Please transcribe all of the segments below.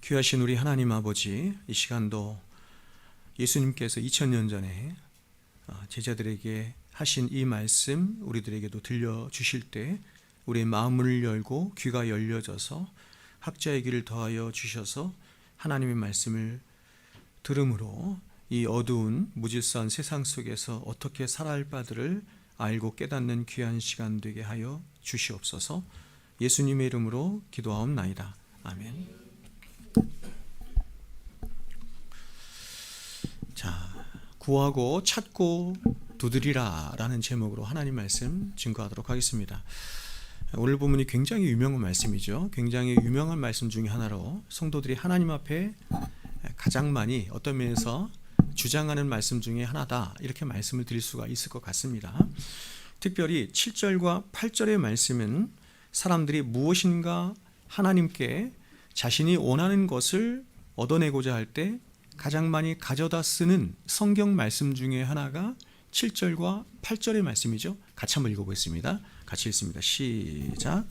귀하신 우리 하나님 아버지, 이 시간도 예수님께서 2000년 전에 제자들에게 하신 이 말씀 우리들에게도 들려주실 때 우리의 마음을 열고 귀가 열려져서 학자의 귀를 더하여 주셔서 하나님의 말씀을 들음으로 이 어두운 무질서한 세상 속에서 어떻게 살아야 할 바들을 알고 깨닫는 귀한 시간 되게 하여 주시옵소서. 예수님의 이름으로 기도하옵나이다. 아멘. 자, 구하고 찾고 두드리라 라는 제목으로 하나님 말씀 증거하도록 하겠습니다. 오늘 본문이 굉장히 유명한 말씀이죠. 굉장히 유명한 말씀 중에 하나로 성도들이 하나님 앞에 가장 많이 어떤 면에서 주장하는 말씀 중에 하나다, 이렇게 말씀을 드릴 수가 있을 것 같습니다. 특별히 7절과 8절의 말씀은 사람들이 무엇인가 하나님께 자신이 원하는 것을 얻어내고자 할 때 가장 많이 가져다 쓰는 성경 말씀 중에 하나가 7절과 8절의 말씀이죠. 같이 한번 읽어보겠습니다. 같이 읽습니다. 시작.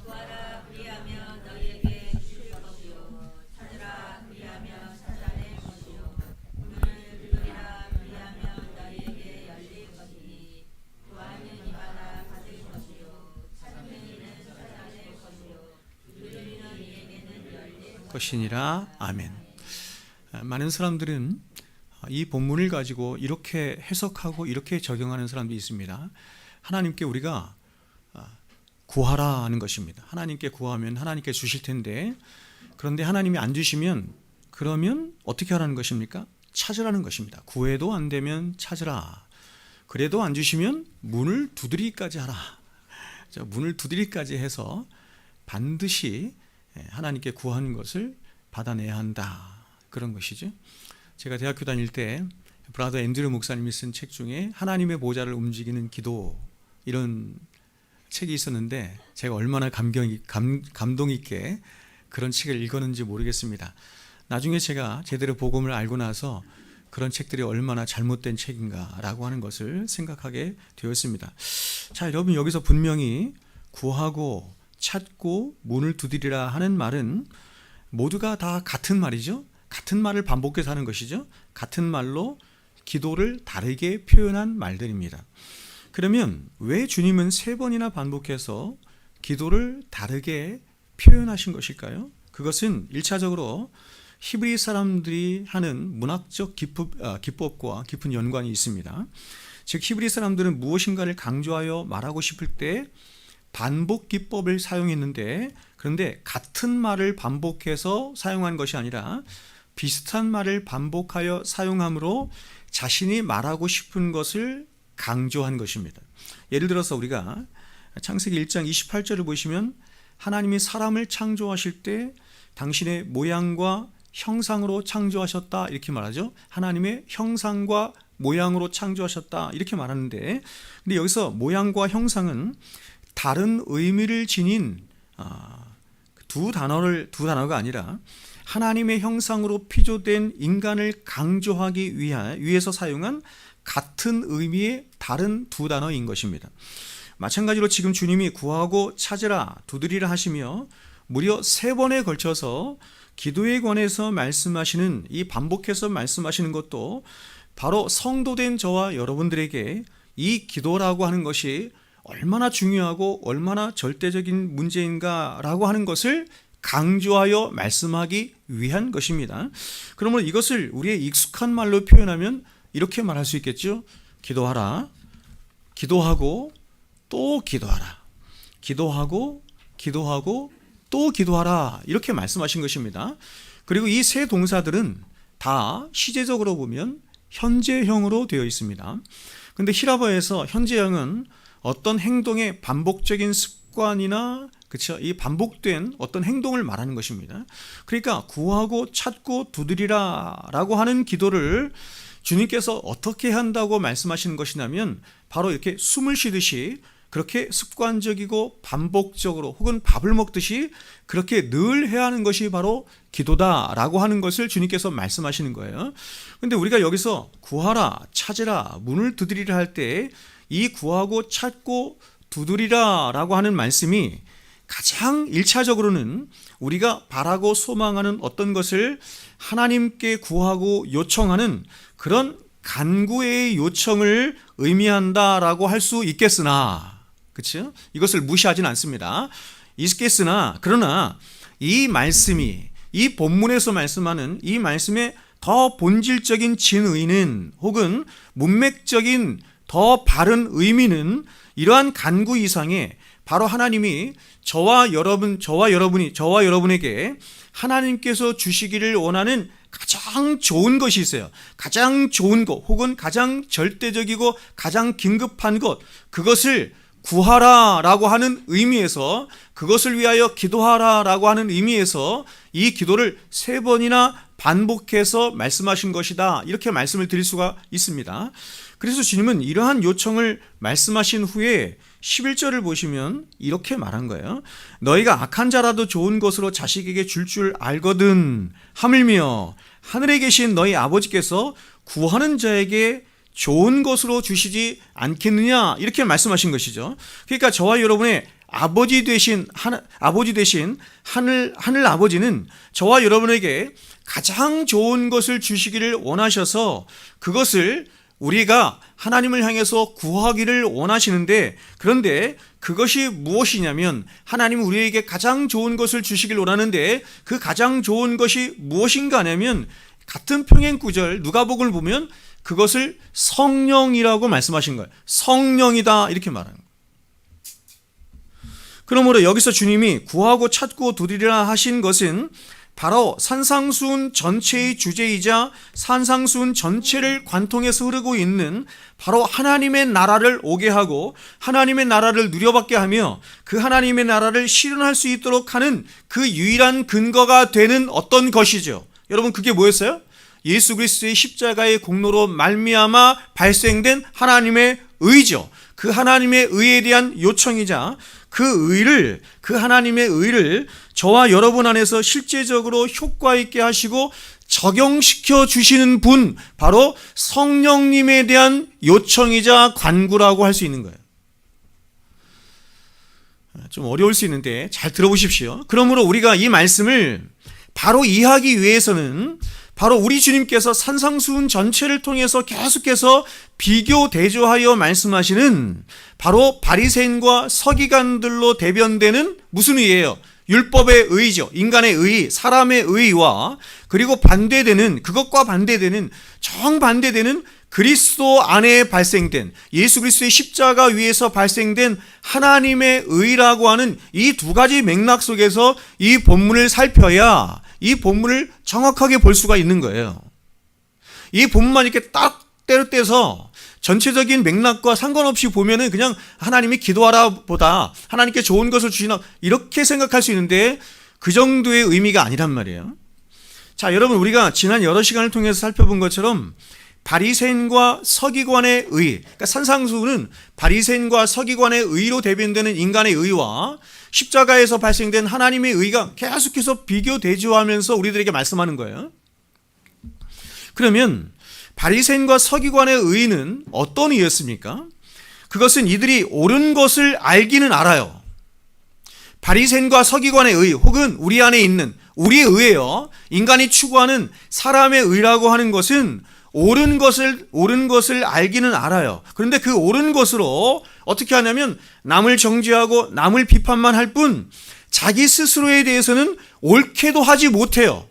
구하라 그리하며 너희에게 주실 것이요 찾으라 그리하며 찾아낼 것이요 문을 두드리라 그리하며 너희에게 열릴 것이니 구하는 이마다 받을 것이요 찾는 이는 찾아낼 것이요 두드리는 이에게는 열릴 것이니라. 아멘. 많은 사람들은 이 본문을 가지고 이렇게 해석하고 이렇게 적용하는 사람들이 있습니다. 하나님께 우리가 구하라 하는 것입니다. 하나님께 구하면 하나님께 주실 텐데, 그런데 하나님이 안 주시면 그러면 어떻게 하라는 것입니까? 찾으라는 것입니다. 구해도 안 되면 찾으라. 그래도 안 주시면 문을 두드리기까지 하라. 문을 두드리기까지 해서 반드시 하나님께 구하는 것을 받아내야 한다, 그런 것이죠. 제가 대학교 다닐 때 브라더 앤드류 목사님이 쓴 책 중에 하나님의 보좌를 움직이는 기도, 이런 책이 있었는데 제가 얼마나 감동 있게 그런 책을 읽었는지 모르겠습니다. 나중에 제가 제대로 복음을 알고 나서 그런 책들이 얼마나 잘못된 책인가라고 하는 것을 생각하게 되었습니다. 자, 여러분, 여기서 분명히 구하고 찾고 문을 두드리라 하는 말은 모두가 다 같은 말이죠. 같은 말을 반복해서 하는 것이죠. 같은 말로 기도를 다르게 표현한 말들입니다. 그러면 왜 주님은 3번이나 반복해서 기도를 다르게 표현하신 것일까요? 그것은 1차적으로 히브리 사람들이 하는 문학적 기법과 깊은 연관이 있습니다. 즉, 히브리 사람들은 무엇인가를 강조하여 말하고 싶을 때 반복 기법을 사용했는데, 그런데 같은 말을 반복해서 사용한 것이 아니라 비슷한 말을 반복하여 사용함으로 자신이 말하고 싶은 것을 강조한 것입니다. 예를 들어서 우리가 창세기 1장 28절을 보시면 하나님이 사람을 창조하실 때 당신의 모양과 형상으로 창조하셨다, 이렇게 말하죠. 하나님의 형상과 모양으로 창조하셨다, 이렇게 말하는데, 근데 여기서 모양과 형상은 다른 의미를 지닌 두 단어가 아니라 하나님의 형상으로 피조된 인간을 강조하기 위해서 사용한 같은 의미의 다른 두 단어인 것입니다. 마찬가지로 지금 주님이 구하고 찾으라, 두드리라 하시며 무려 3번에 걸쳐서 기도에 관해서 말씀하시는, 이 반복해서 말씀하시는 것도 바로 성도된 저와 여러분들에게 이 기도라고 하는 것이 얼마나 중요하고 얼마나 절대적인 문제인가라고 하는 것을 강조하여 말씀하기 위한 것입니다. 그러므로 이것을 우리의 익숙한 말로 표현하면 이렇게 말할 수 있겠죠. 기도하라, 기도하고 또 기도하라, 기도하고 또 기도하라, 이렇게 말씀하신 것입니다. 그리고 이 세 동사들은 다 시제적으로 보면 현재형으로 되어 있습니다. 그런데 히라버에서 현재형은 어떤 행동의 반복적인 습관이나, 그렇죠, 이 반복된 어떤 행동을 말하는 것입니다. 그러니까 구하고 찾고 두드리라 라고 하는 기도를 주님께서 어떻게 한다고 말씀하시는 것이냐면 바로 이렇게 숨을 쉬듯이 그렇게 습관적이고 반복적으로, 혹은 밥을 먹듯이 그렇게 늘 해야 하는 것이 바로 기도다라고 하는 것을 주님께서 말씀하시는 거예요. 그런데 우리가 여기서 구하라, 찾으라, 문을 두드리라 할 때 이 구하고 찾고 두드리라 라고 하는 말씀이 가장 1차적으로는 우리가 바라고 소망하는 어떤 것을 하나님께 구하고 요청하는 그런 간구의 요청을 의미한다라고 할 수 있겠으나, 그렇죠? 이것을 무시하진 않습니다. 있겠으나, 그러나 이 말씀이, 이 본문에서 말씀하는 이 말씀의 더 본질적인 진의는, 혹은 문맥적인 더 바른 의미는 이러한 간구 이상에 바로 하나님이 저와 여러분에게 하나님께서 주시기를 원하는 가장 좋은 것이 있어요. 가장 좋은 것, 혹은 가장 절대적이고 가장 긴급한 것, 그것을 구하라라고 하는 의미에서, 그것을 위하여 기도하라라고 하는 의미에서 이 기도를 3번이나 반복해서 말씀하신 것이다, 이렇게 말씀을 드릴 수가 있습니다. 그래서 주님은 이러한 요청을 말씀하신 후에 11절을 보시면 이렇게 말한 거예요. 너희가 악한 자라도 좋은 것으로 자식에게 줄 알거든 하물며 하늘에 계신 너희 아버지께서 구하는 자에게 좋은 것으로 주시지 않겠느냐, 이렇게 말씀하신 것이죠. 그러니까 저와 여러분의 아버지 되신 하늘 아버지는 저와 여러분에게 가장 좋은 것을 주시기를 원하셔서 그것을 우리가 하나님을 향해서 구하기를 원하시는데, 그런데 그것이 무엇이냐면, 하나님은 우리에게 가장 좋은 것을 주시길 원하는데 그 가장 좋은 것이 무엇인가 하면, 같은 평행구절 누가복음을 보면 그것을 성령이라고 말씀하신 거예요. 성령이다, 이렇게 말하는 거예요. 그러므로 여기서 주님이 구하고 찾고 두드리라 하신 것은 바로 산상수훈 전체의 주제이자 산상수훈 전체를 관통해서 흐르고 있는 바로 하나님의 나라를 오게 하고 하나님의 나라를 누려받게 하며 그 하나님의 나라를 실현할 수 있도록 하는 그 유일한 근거가 되는 어떤 것이죠. 여러분, 그게 뭐였어요? 예수 그리스도의 십자가의 공로로 말미암아 발생된 하나님의 의죠. 그 하나님의 의에 대한 요청이자 그 하나님의 의를 저와 여러분 안에서 실제적으로 효과 있게 하시고 적용시켜 주시는 분, 바로 성령님에 대한 요청이자 간구라고 할 수 있는 거예요. 좀 어려울 수 있는데 잘 들어보십시오. 그러므로 우리가 이 말씀을 바로 이해하기 위해서는 바로 우리 주님께서 산상수훈 전체를 통해서 계속해서 비교 대조하여 말씀하시는 바로 바리새인과 서기관들로 대변되는 무슨 의예요? 율법의 의죠. 인간의 의, 사람의 의와 그리고 그것과 반대되는 정반대되는 그리스도 안에 발생된, 예수 그리스도의 십자가 위에서 발생된 하나님의 의라고 하는 이 두 가지 맥락 속에서 이 본문을 살펴야 이 본문을 정확하게 볼 수가 있는 거예요. 이 본문만 이렇게 딱 때려떼서 전체적인 맥락과 상관없이 보면은 그냥 하나님이 기도하라 보다 하나님께 좋은 것을 주시나, 이렇게 생각할 수 있는데 그 정도의 의미가 아니란 말이에요. 자, 여러분, 우리가 지난 여러 시간을 통해서 살펴본 것처럼 바리새인과 서기관의 의, 그러니까 산상수훈은 바리새인과 서기관의 의로 대변되는 인간의 의와 십자가에서 발생된 하나님의 의가 계속해서 비교 대조하면서 우리들에게 말씀하는 거예요. 그러면 바리새인과 서기관의 의는 어떤 의였습니까? 그것은 이들이 옳은 것을 알기는 알아요. 바리새인과 서기관의 의, 혹은 우리 안에 있는 우리의 의예요. 인간이 추구하는 사람의 의라고 하는 것은 옳은 것을 알기는 알아요. 그런데 그 옳은 것으로 어떻게 하냐면 남을 정죄하고 남을 비판만 할 뿐 자기 스스로에 대해서는 옳게도 하지 못해요.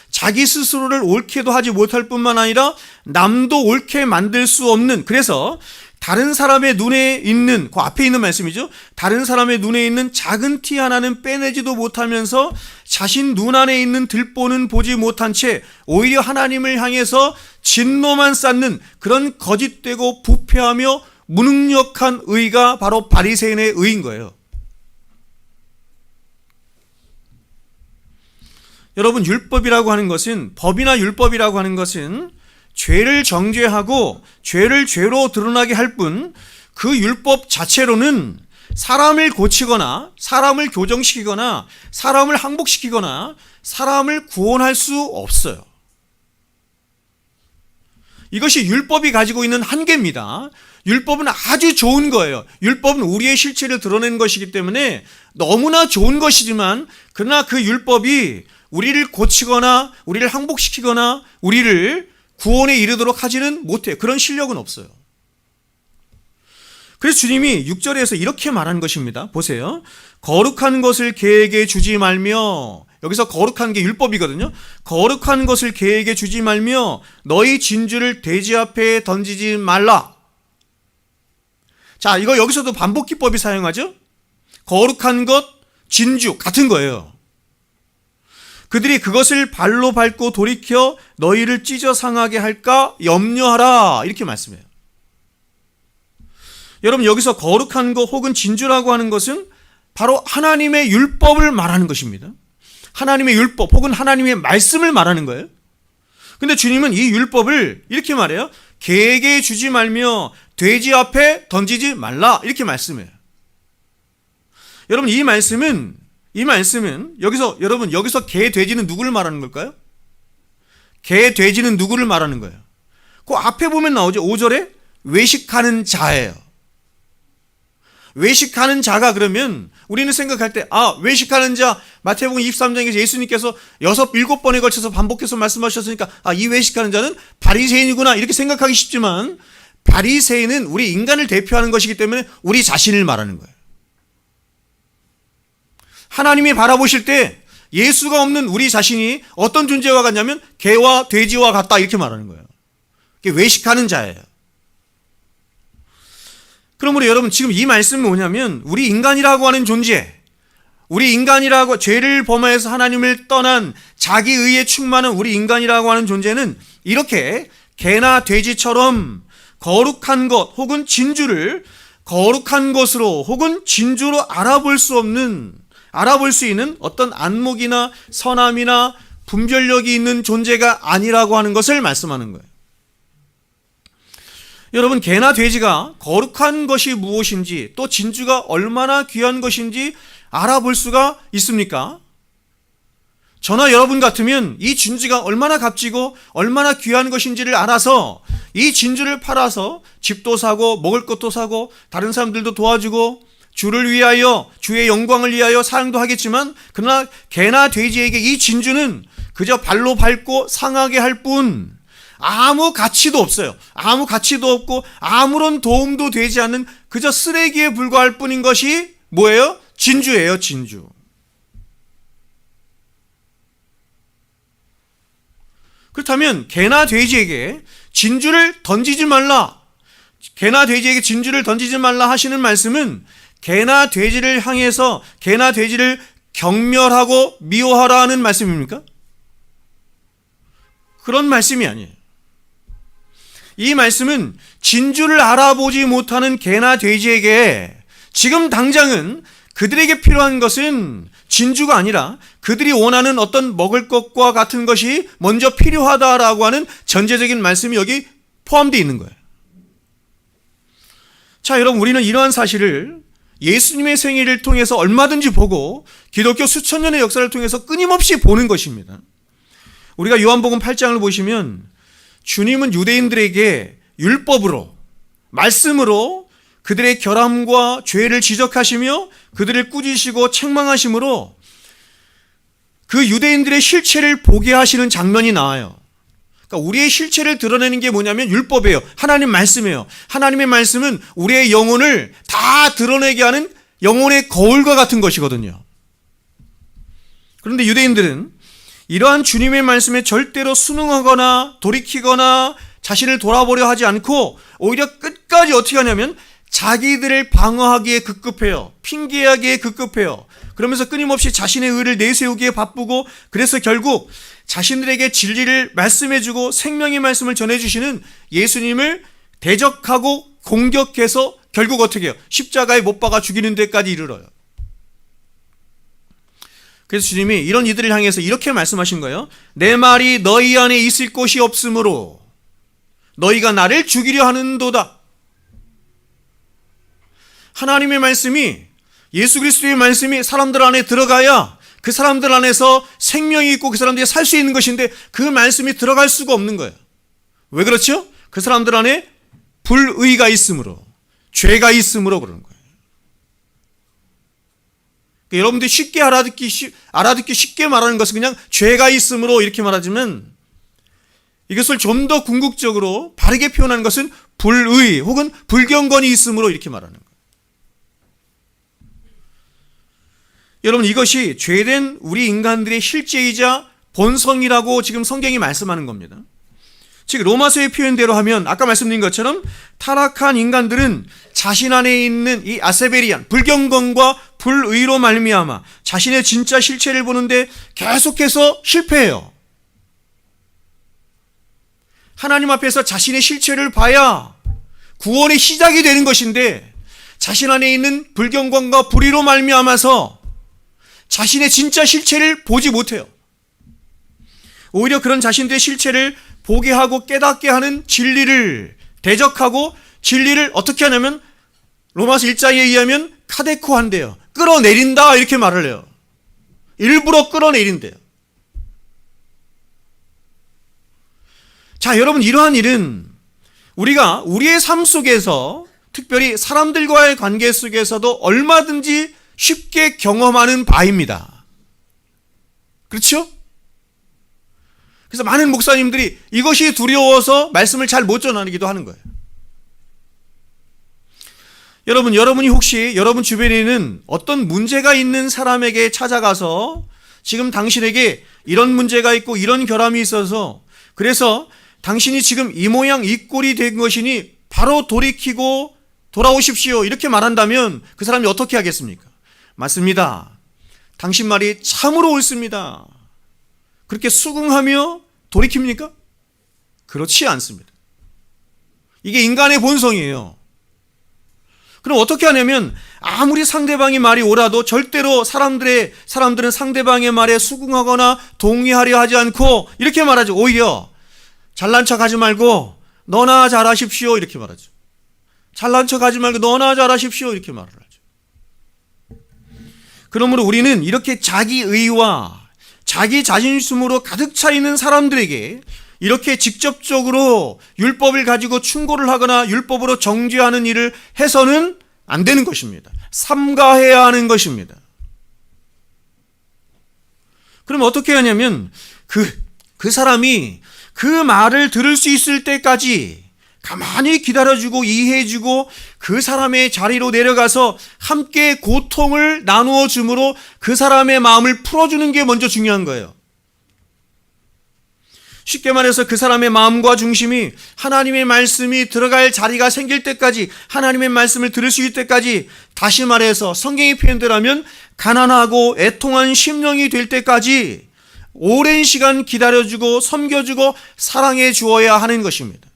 자기 스스로를 옳게도 하지 못할 뿐만 아니라 남도 옳게 만들 수 없는, 그래서 다른 사람의 눈에 있는, 그 앞에 있는 말씀이죠. 다른 사람의 눈에 있는 작은 티 하나는 빼내지도 못하면서 자신 눈 안에 있는 들보는 보지 못한 채 오히려 하나님을 향해서 진노만 쌓는 그런 거짓되고 부패하며 무능력한 의가 바로 바리새인의 의인 거예요. 여러분, 율법이라고 하는 것은, 법이나 율법이라고 하는 것은 죄를 정죄하고 죄를 죄로 드러나게 할 뿐 그 율법 자체로는 사람을 고치거나 사람을 교정시키거나 사람을 항복시키거나 사람을 구원할 수 없어요. 이것이 율법이 가지고 있는 한계입니다. 율법은 아주 좋은 거예요. 율법은 우리의 실체를 드러내는 것이기 때문에 너무나 좋은 것이지만, 그러나 그 율법이 우리를 고치거나 우리를 항복시키거나 우리를 구원에 이르도록 하지는 못해요. 그런 실력은 없어요. 그래서 주님이 6절에서 이렇게 말한 것입니다. 보세요. 거룩한 것을 개에게 주지 말며, 여기서 거룩한 게 율법이거든요. 거룩한 것을 개에게 주지 말며 너희 진주를 돼지 앞에 던지지 말라. 자, 이거 여기서도 반복 기법이 사용하죠. 거룩한 것, 진주 같은 거예요. 그들이 그것을 발로 밟고 돌이켜 너희를 찢어 상하게 할까 염려하라, 이렇게 말씀해요. 여러분, 여기서 거룩한 것 혹은 진주라고 하는 것은 바로 하나님의 율법을 말하는 것입니다. 하나님의 율법 혹은 하나님의 말씀을 말하는 거예요. 근데 주님은 이 율법을 이렇게 말해요. 개에게 주지 말며 돼지 앞에 던지지 말라, 이렇게 말씀해요. 여러분, 이 말씀은 여기서 개, 돼지는 누구를 말하는 걸까요? 개, 돼지는 누구를 말하는 거예요? 그 앞에 보면 나오죠. 5절에 외식하는 자예요. 외식하는 자가, 그러면 우리는 생각할 때, 외식하는 자, 마태복음 23장에서 예수님께서 7번에 걸쳐서 반복해서 말씀하셨으니까, 이 외식하는 자는 바리새인이구나, 이렇게 생각하기 쉽지만, 바리새인은 우리 인간을 대표하는 것이기 때문에 우리 자신을 말하는 거예요. 하나님이 바라보실 때 예수가 없는 우리 자신이 어떤 존재와 같냐면 개와 돼지와 같다, 이렇게 말하는 거예요. 그게 외식하는 자예요. 그러므로 여러분, 지금 이 말씀은 뭐냐면, 우리 인간이라고 하는 존재, 우리 인간이라고, 죄를 범하여서 하나님을 떠난 자기 의에 충만한 우리 인간이라고 하는 존재는 이렇게 개나 돼지처럼 거룩한 것 혹은 진주를 거룩한 것으로 혹은 진주로 알아볼 수 있는 어떤 안목이나 선함이나 분별력이 있는 존재가 아니라고 하는 것을 말씀하는 거예요. 여러분, 개나 돼지가 거룩한 것이 무엇인지, 또 진주가 얼마나 귀한 것인지 알아볼 수가 있습니까? 저나 여러분 같으면 이 진주가 얼마나 값지고 얼마나 귀한 것인지를 알아서 이 진주를 팔아서 집도 사고 먹을 것도 사고 다른 사람들도 도와주고 주를 위하여, 주의 영광을 위하여 사용도 하겠지만, 그러나 개나 돼지에게 이 진주는 그저 발로 밟고 상하게 할 뿐, 아무 가치도 없어요. 아무 가치도 없고 아무런 도움도 되지 않는 그저 쓰레기에 불과할 뿐인 것이 뭐예요? 진주예요, 진주. 그렇다면 개나 돼지에게 진주를 던지지 말라, 개나 돼지에게 진주를 던지지 말라 하시는 말씀은 개나 돼지를 향해서 개나 돼지를 경멸하고 미워하라는 말씀입니까? 그런 말씀이 아니에요. 이 말씀은 진주를 알아보지 못하는 개나 돼지에게 지금 당장은 그들에게 필요한 것은 진주가 아니라 그들이 원하는 어떤 먹을 것과 같은 것이 먼저 필요하다라고 하는 전제적인 말씀이 여기 포함되어 있는 거예요. 자, 여러분, 우리는 이러한 사실을 예수님의 생애를 통해서 얼마든지 보고 기독교 수천 년의 역사를 통해서 끊임없이 보는 것입니다. 우리가 요한복음 8장을 보시면 주님은 유대인들에게 율법으로, 말씀으로 그들의 결함과 죄를 지적하시며 그들을 꾸짖으시고 책망하심으로 그 유대인들의 실체를 보게 하시는 장면이 나와요. 그러니까 우리의 실체를 드러내는 게 뭐냐면 율법이에요. 하나님 말씀이에요. 하나님의 말씀은 우리의 영혼을 다 드러내게 하는 영혼의 거울과 같은 것이거든요. 그런데 유대인들은 이러한 주님의 말씀에 절대로 순응하거나 돌이키거나 자신을 돌아보려 하지 않고 오히려 끝까지 어떻게 하냐면 자기들을 방어하기에 급급해요. 핑계하기에 급급해요. 그러면서 끊임없이 자신의 의를 내세우기에 바쁘고, 그래서 결국 자신들에게 진리를 말씀해주고 생명의 말씀을 전해주시는 예수님을 대적하고 공격해서 결국 어떻게 해요? 십자가에 못 박아 죽이는 데까지 이르러요. 그래서 주님이 이런 이들을 향해서 이렇게 말씀하신 거예요. 내 말이 너희 안에 있을 곳이 없으므로 너희가 나를 죽이려 하는도다. 하나님의 말씀이, 예수 그리스도의 말씀이 사람들 안에 들어가야 그 사람들 안에서 생명이 있고 그 사람들이 살 수 있는 것인데 그 말씀이 들어갈 수가 없는 거예요. 왜 그렇죠? 그 사람들 안에 불의가 있으므로, 죄가 있으므로 그러는 거예요. 그러니까 여러분들이 쉽게 알아듣기 쉽게 말하는 것은 그냥 죄가 있으므로 이렇게 말하지만, 이것을 좀 더 궁극적으로 바르게 표현하는 것은 불의 혹은 불경건이 있으므로 이렇게 말하는 거예요. 여러분, 이것이 죄된 우리 인간들의 실제이자 본성이라고 지금 성경이 말씀하는 겁니다. 즉 로마서의 표현대로 하면 아까 말씀드린 것처럼 타락한 인간들은 자신 안에 있는 이 아세베리안 불경건과 불의로 말미암아 자신의 진짜 실체를 보는데 계속해서 실패해요. 하나님 앞에서 자신의 실체를 봐야 구원의 시작이 되는 것인데, 자신 안에 있는 불경건과 불의로 말미암아서 자신의 진짜 실체를 보지 못해요. 오히려 그런 자신들의 실체를 보게 하고 깨닫게 하는 진리를 대적하고, 진리를 어떻게 하냐면 로마서 1장에 의하면 카데코한대요. 끌어내린다 이렇게 말을 해요. 일부러 끌어내린대요. 자, 여러분, 이러한 일은 우리가 우리의 삶 속에서, 특별히 사람들과의 관계 속에서도 얼마든지 쉽게 경험하는 바입니다. 그렇죠? 그래서 많은 목사님들이 이것이 두려워서 말씀을 잘 못 전하기도 하는 거예요. 여러분이 혹시 여러분 주변에 있는 어떤 문제가 있는 사람에게 찾아가서 지금 당신에게 이런 문제가 있고 이런 결함이 있어서 그래서 당신이 지금 이 모양 이 꼴이 된 것이니 바로 돌이키고 돌아오십시오 이렇게 말한다면 그 사람이 어떻게 하겠습니까? 맞습니다. 당신 말이 참으로 옳습니다. 그렇게 수긍하며 돌이킵니까? 그렇지 않습니다. 이게 인간의 본성이에요. 그럼 어떻게 하냐면 아무리 상대방이 말이 옳아도 절대로 사람들은 상대방의 말에 수긍하거나 동의하려 하지 않고 이렇게 말하죠. 오히려 잘난 척하지 말고 너나 잘하십시오 이렇게 말하죠. 잘난 척하지 말고 너나 잘하십시오 이렇게 말을 하죠. 그러므로 우리는 이렇게 자기의와 자기 자신심으로 가득 차 있는 사람들에게 이렇게 직접적으로 율법을 가지고 충고를 하거나 율법으로 정죄하는 일을 해서는 안 되는 것입니다. 삼가해야 하는 것입니다. 그럼 어떻게 하냐면 그 사람이 그 말을 들을 수 있을 때까지 가만히 기다려주고 이해해주고 그 사람의 자리로 내려가서 함께 고통을 나누어 줌으로 그 사람의 마음을 풀어주는 게 먼저 중요한 거예요. 쉽게 말해서 그 사람의 마음과 중심이 하나님의 말씀이 들어갈 자리가 생길 때까지, 하나님의 말씀을 들을 수 있을 때까지, 다시 말해서 성경의 표현대로 하면 가난하고 애통한 심령이 될 때까지 오랜 시간 기다려주고 섬겨주고 사랑해 주어야 하는 것입니다.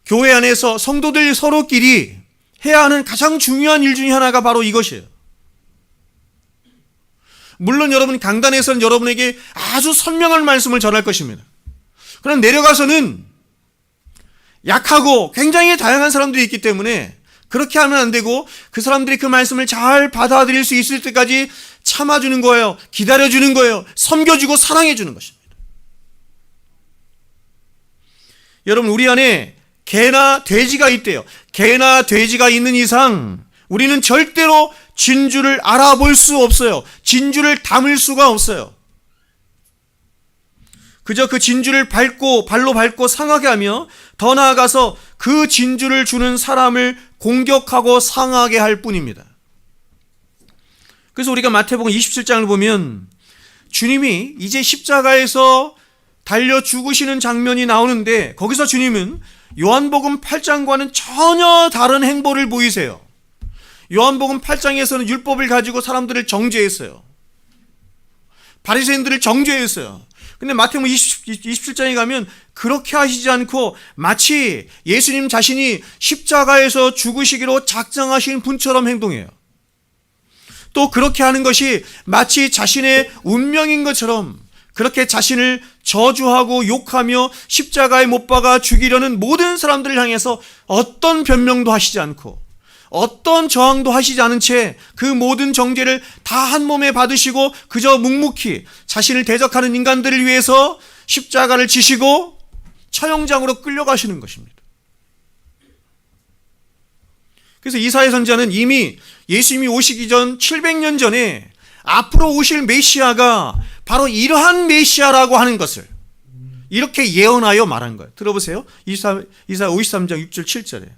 교회 안에서 성도들 서로끼리 해야 하는 가장 중요한 일 중에 하나가 바로 이것이에요. 물론 여러분 강단에서는 여러분에게 아주 선명한 말씀을 전할 것입니다. 그럼 내려가서는 약하고 굉장히 다양한 사람들이 있기 때문에 그렇게 하면 안 되고 그 사람들이 그 말씀을 잘 받아들일 수 있을 때까지 참아주는 거예요. 기다려주는 거예요. 섬겨주고 사랑해주는 것입니다. 여러분 우리 안에 개나 돼지가 있대요. 개나 돼지가 있는 이상 우리는 절대로 진주를 알아볼 수 없어요. 진주를 담을 수가 없어요. 그저 그 진주를 발로 밟고 상하게 하며 더 나아가서 그 진주를 주는 사람을 공격하고 상하게 할 뿐입니다. 그래서 우리가 마태복음 27장을 보면 주님이 이제 십자가에서 달려 죽으시는 장면이 나오는데 거기서 주님은 요한복음 8장과는 전혀 다른 행보를 보이세요. 요한복음 8장에서는 율법을 가지고 사람들을 정죄했어요. 바리새인들을 정죄했어요. 근데 마태복음 27장에 가면 그렇게 하시지 않고 마치 예수님 자신이 십자가에서 죽으시기로 작정하신 분처럼 행동해요. 또 그렇게 하는 것이 마치 자신의 운명인 것처럼 그렇게 자신을 저주하고 욕하며 십자가에 못 박아 죽이려는 모든 사람들을 향해서 어떤 변명도 하시지 않고 어떤 저항도 하시지 않은 채 그 모든 정죄를 다 한 몸에 받으시고 그저 묵묵히 자신을 대적하는 인간들을 위해서 십자가를 지시고 처형장으로 끌려가시는 것입니다. 그래서 이사야 선지자는 이미 예수님이 오시기 전 700년 전에 앞으로 오실 메시아가 바로 이러한 메시아라고 하는 것을 이렇게 예언하여 말한 거예요. 들어보세요. 이사야 53장 6절 7절에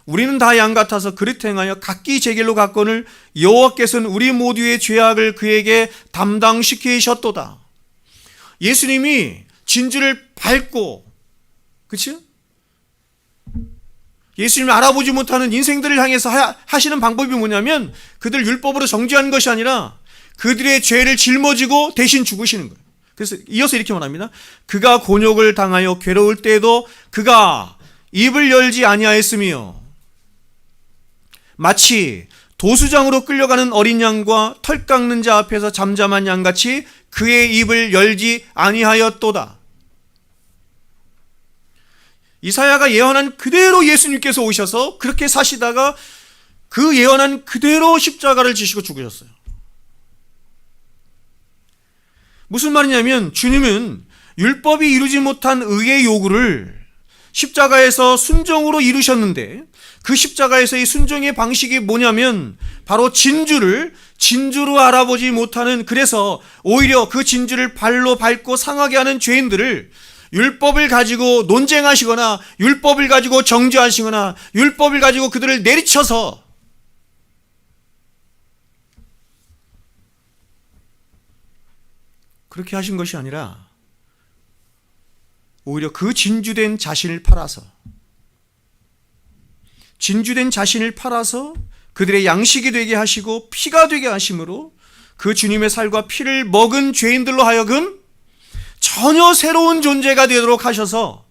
우리는 다 양 같아서 그릇 행하여 각기 제 길로 갔거늘 여호와께서는 우리 모두의 죄악을 그에게 담당시키셨도다. 예수님이 진주를 밟고, 그렇죠? 예수님을 알아보지 못하는 인생들을 향해서 하시는 방법이 뭐냐면 그들 율법으로 정죄하는 것이 아니라 그들의 죄를 짊어지고 대신 죽으시는 거예요. 그래서 이어서 이렇게 말합니다. 그가 곤욕을 당하여 괴로울 때에도 그가 입을 열지 아니하였으며 마치 도수장으로 끌려가는 어린 양과 털 깎는 자 앞에서 잠잠한 양같이 그의 입을 열지 아니하였도다. 이사야가 예언한 그대로 예수님께서 오셔서 그렇게 사시다가 그 예언한 그대로 십자가를 지시고 죽으셨어요. 무슨 말이냐면 주님은 율법이 이루지 못한 의의 요구를 십자가에서 순종으로 이루셨는데 그 십자가에서의 순종의 방식이 뭐냐면 바로 진주로 알아보지 못하는, 그래서 오히려 그 진주를 발로 밟고 상하게 하는 죄인들을 율법을 가지고 논쟁하시거나 율법을 가지고 정죄하시거나 율법을 가지고 그들을 내리쳐서 그렇게 하신 것이 아니라 오히려 그 진주된 자신을 팔아서 그들의 양식이 되게 하시고 피가 되게 하심으로 그 주님의 살과 피를 먹은 죄인들로 하여금 전혀 새로운 존재가 되도록 하셔서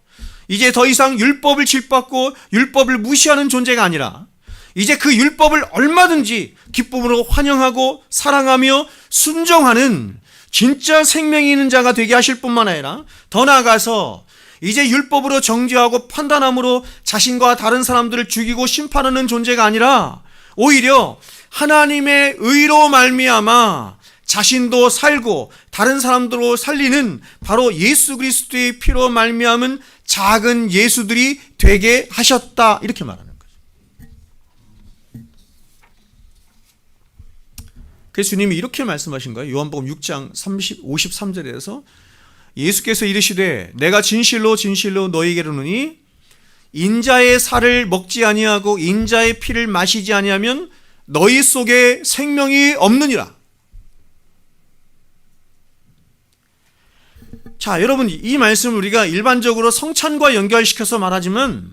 이제 더 이상 율법을 질받고 율법을 무시하는 존재가 아니라 이제 그 율법을 얼마든지 기쁨으로 환영하고 사랑하며 순종하는 진짜 생명이 있는 자가 되게 하실 뿐만 아니라 더 나아가서 이제 율법으로 정죄하고 판단함으로 자신과 다른 사람들을 죽이고 심판하는 존재가 아니라 오히려 하나님의 의로 말미암아 자신도 살고 다른 사람들로 살리는 바로 예수 그리스도의 피로 말미암은 작은 예수들이 되게 하셨다, 이렇게 말하는 거죠. 그래서 주님이 이렇게 말씀하신 거예요. 요한복음 6장 53절에서 예수께서 이르시되 내가 진실로 진실로 너희에게 이르노니 인자의 살을 먹지 아니하고 인자의 피를 마시지 아니하면 너희 속에 생명이 없느니라. 자, 여러분, 이 말씀을 우리가 일반적으로 성찬과 연결시켜서 말하지만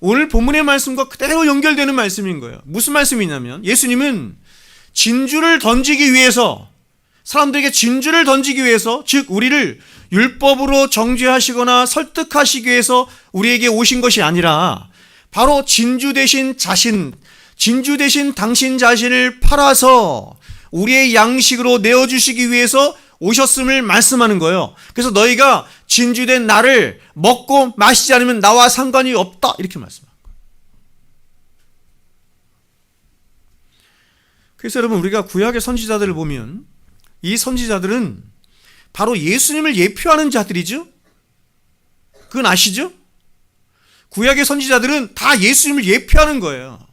오늘 본문의 말씀과 그대로 연결되는 말씀인 거예요. 무슨 말씀이냐면 예수님은 진주를 던지기 위해서, 사람들에게 진주를 던지기 위해서, 즉 우리를 율법으로 정죄하시거나 설득하시기 위해서 우리에게 오신 것이 아니라 바로 진주 대신 당신 자신을 팔아서 우리의 양식으로 내어주시기 위해서 오셨음을 말씀하는 거예요. 그래서 너희가 진주된 나를 먹고 마시지 않으면 나와 상관이 없다, 이렇게 말씀합니다. 그래서 여러분, 우리가 구약의 선지자들을 보면 이 선지자들은 바로 예수님을 예표하는 자들이죠. 그건 아시죠? 구약의 선지자들은 다 예수님을 예표하는 거예요.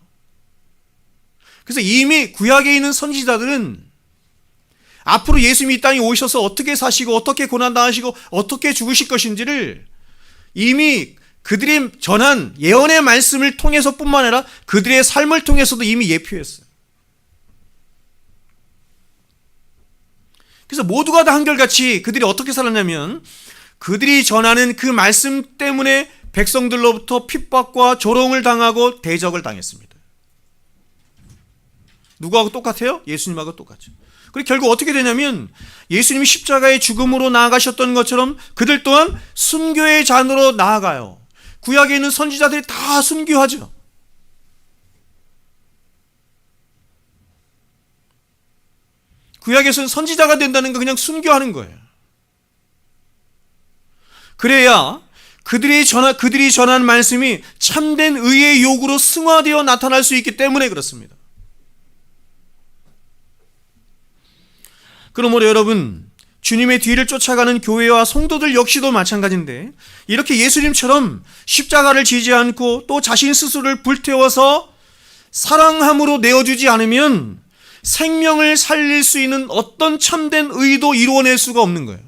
그래서 이미 구약에 있는 선지자들은 앞으로 예수님이 이 땅에 오셔서 어떻게 사시고 어떻게 고난당하시고 어떻게 죽으실 것인지를 이미 그들이 전한 예언의 말씀을 통해서 뿐만 아니라 그들의 삶을 통해서도 이미 예표했어요. 그래서 모두가 다 한결같이 그들이 어떻게 살았냐면 그들이 전하는 그 말씀 때문에 백성들로부터 핍박과 조롱을 당하고 대적을 당했습니다. 누구하고 똑같아요? 예수님하고 똑같죠. 그리고 결국 어떻게 되냐면 예수님이 십자가의 죽음으로 나아가셨던 것처럼 그들 또한 순교의 잔으로 나아가요. 구약에 있는 선지자들이 다 순교하죠. 구약에서는 선지자가 된다는 건 그냥 순교하는 거예요. 그래야 그들이 전한 말씀이 참된 의의 요구로 승화되어 나타날 수 있기 때문에 그렇습니다. 그러므로 여러분, 주님의 뒤를 쫓아가는 교회와 성도들 역시도 마찬가지인데, 이렇게 예수님처럼 십자가를 지지 않고 또 자신 스스로를 불태워서 사랑함으로 내어주지 않으면 생명을 살릴 수 있는 어떤 참된 의도 이루어낼 수가 없는 거예요.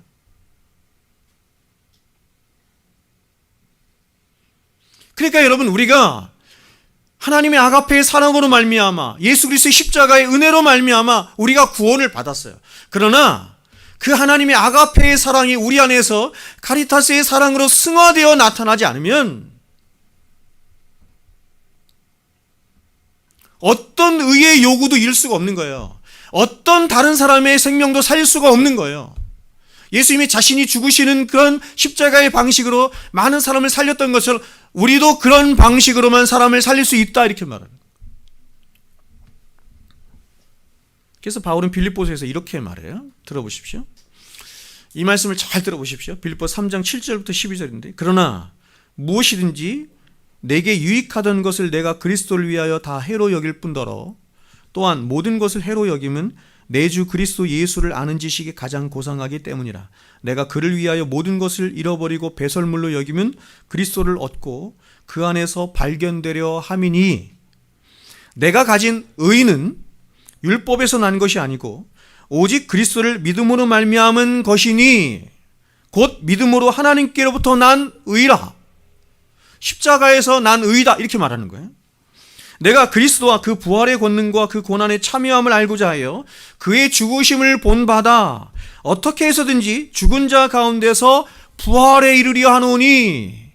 그러니까 여러분, 우리가 하나님의 아가페의 사랑으로 말미암아 예수 그리스도의 십자가의 은혜로 말미암아 우리가 구원을 받았어요. 그러나 그 하나님의 아가페의 사랑이 우리 안에서 카리타스의 사랑으로 승화되어 나타나지 않으면 어떤 의의 요구도 이룰 수가 없는 거예요. 어떤 다른 사람의 생명도 살릴 수가 없는 거예요. 예수님이 자신이 죽으시는 그런 십자가의 방식으로 많은 사람을 살렸던 것처럼 우리도 그런 방식으로만 사람을 살릴 수 있다, 이렇게 말하는 거예요. 그래서 바울은 빌립보서에서 이렇게 말해요. 들어보십시오. 이 말씀을 잘 들어보십시오. 빌립보 3장 7절부터 12절인데, 그러나 무엇이든지 내게 유익하던 것을 내가 그리스도를 위하여 다 해로 여길 뿐더러 또한 모든 것을 해로 여김은 내 주 그리스도 예수를 아는 지식이 가장 고상하기 때문이라. 내가 그를 위하여 모든 것을 잃어버리고 배설물로 여기면 그리스도를 얻고 그 안에서 발견되려 함이니, 내가 가진 의는 율법에서 난 것이 아니고 오직 그리스도를 믿음으로 말미암은 것이니 곧 믿음으로 하나님께로부터 난 의라. 십자가에서 난 의다, 이렇게 말하는 거예요. 내가 그리스도와 그 부활의 권능과 그 고난의 참여함을 알고자 하여 그의 죽으심을 본받아 어떻게 해서든지 죽은 자 가운데서 부활에 이르려 하노니,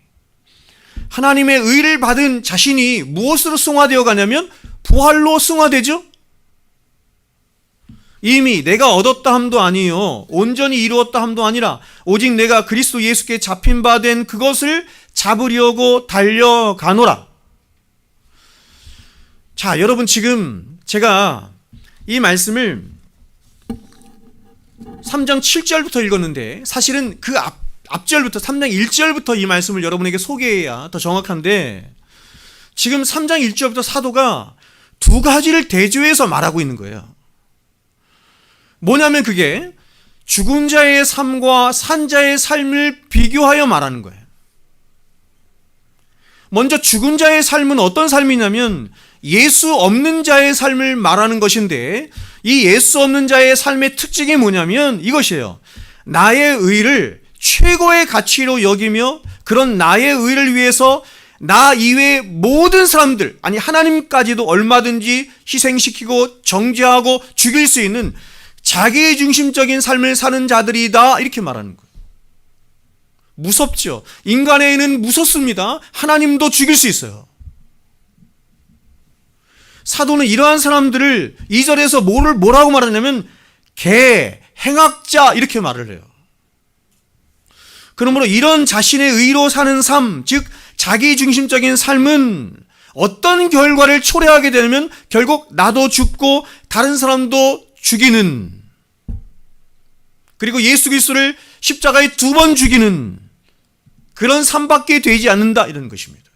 하나님의 의를 받은 자신이 무엇으로 승화되어 가냐면 부활로 승화되죠. 이미 내가 얻었다 함도 아니요 온전히 이루었다 함도 아니라 오직 내가 그리스도 예수께 잡힌 바 된 그것을 잡으려고 달려가노라. 자, 여러분, 지금 제가 이 말씀을 3장 7절부터 읽었는데 사실은 그 앞절부터 3장 1절부터 이 말씀을 여러분에게 소개해야 더 정확한데, 지금 3장 1절부터 사도가 두 가지를 대조해서 말하고 있는 거예요. 뭐냐면 그게 죽은 자의 삶과 산 자의 삶을 비교하여 말하는 거예요. 먼저 죽은 자의 삶은 어떤 삶이냐면 예수 없는 자의 삶을 말하는 것인데, 이 예수 없는 자의 삶의 특징이 뭐냐면 이것이에요. 나의 의를 최고의 가치로 여기며 그런 나의 의를 위해서 나 이외의 모든 사람들, 아니 하나님까지도 얼마든지 희생시키고 정죄하고 죽일 수 있는 자기 중심적인 삶을 사는 자들이다, 이렇게 말하는 거예요. 무섭죠. 인간의 의는 무섭습니다. 하나님도 죽일 수 있어요. 사도는 이러한 사람들을 2절에서 뭐라고 말하냐면 개, 행악자, 이렇게 말을 해요. 그러므로 이런 자신의 의로 사는 삶, 즉 자기 중심적인 삶은 어떤 결과를 초래하게 되면 결국 나도 죽고 다른 사람도 죽이는, 그리고 예수 그리스도를 십자가에 2번 죽이는 그런 삶밖에 되지 않는다, 이런 것입니다.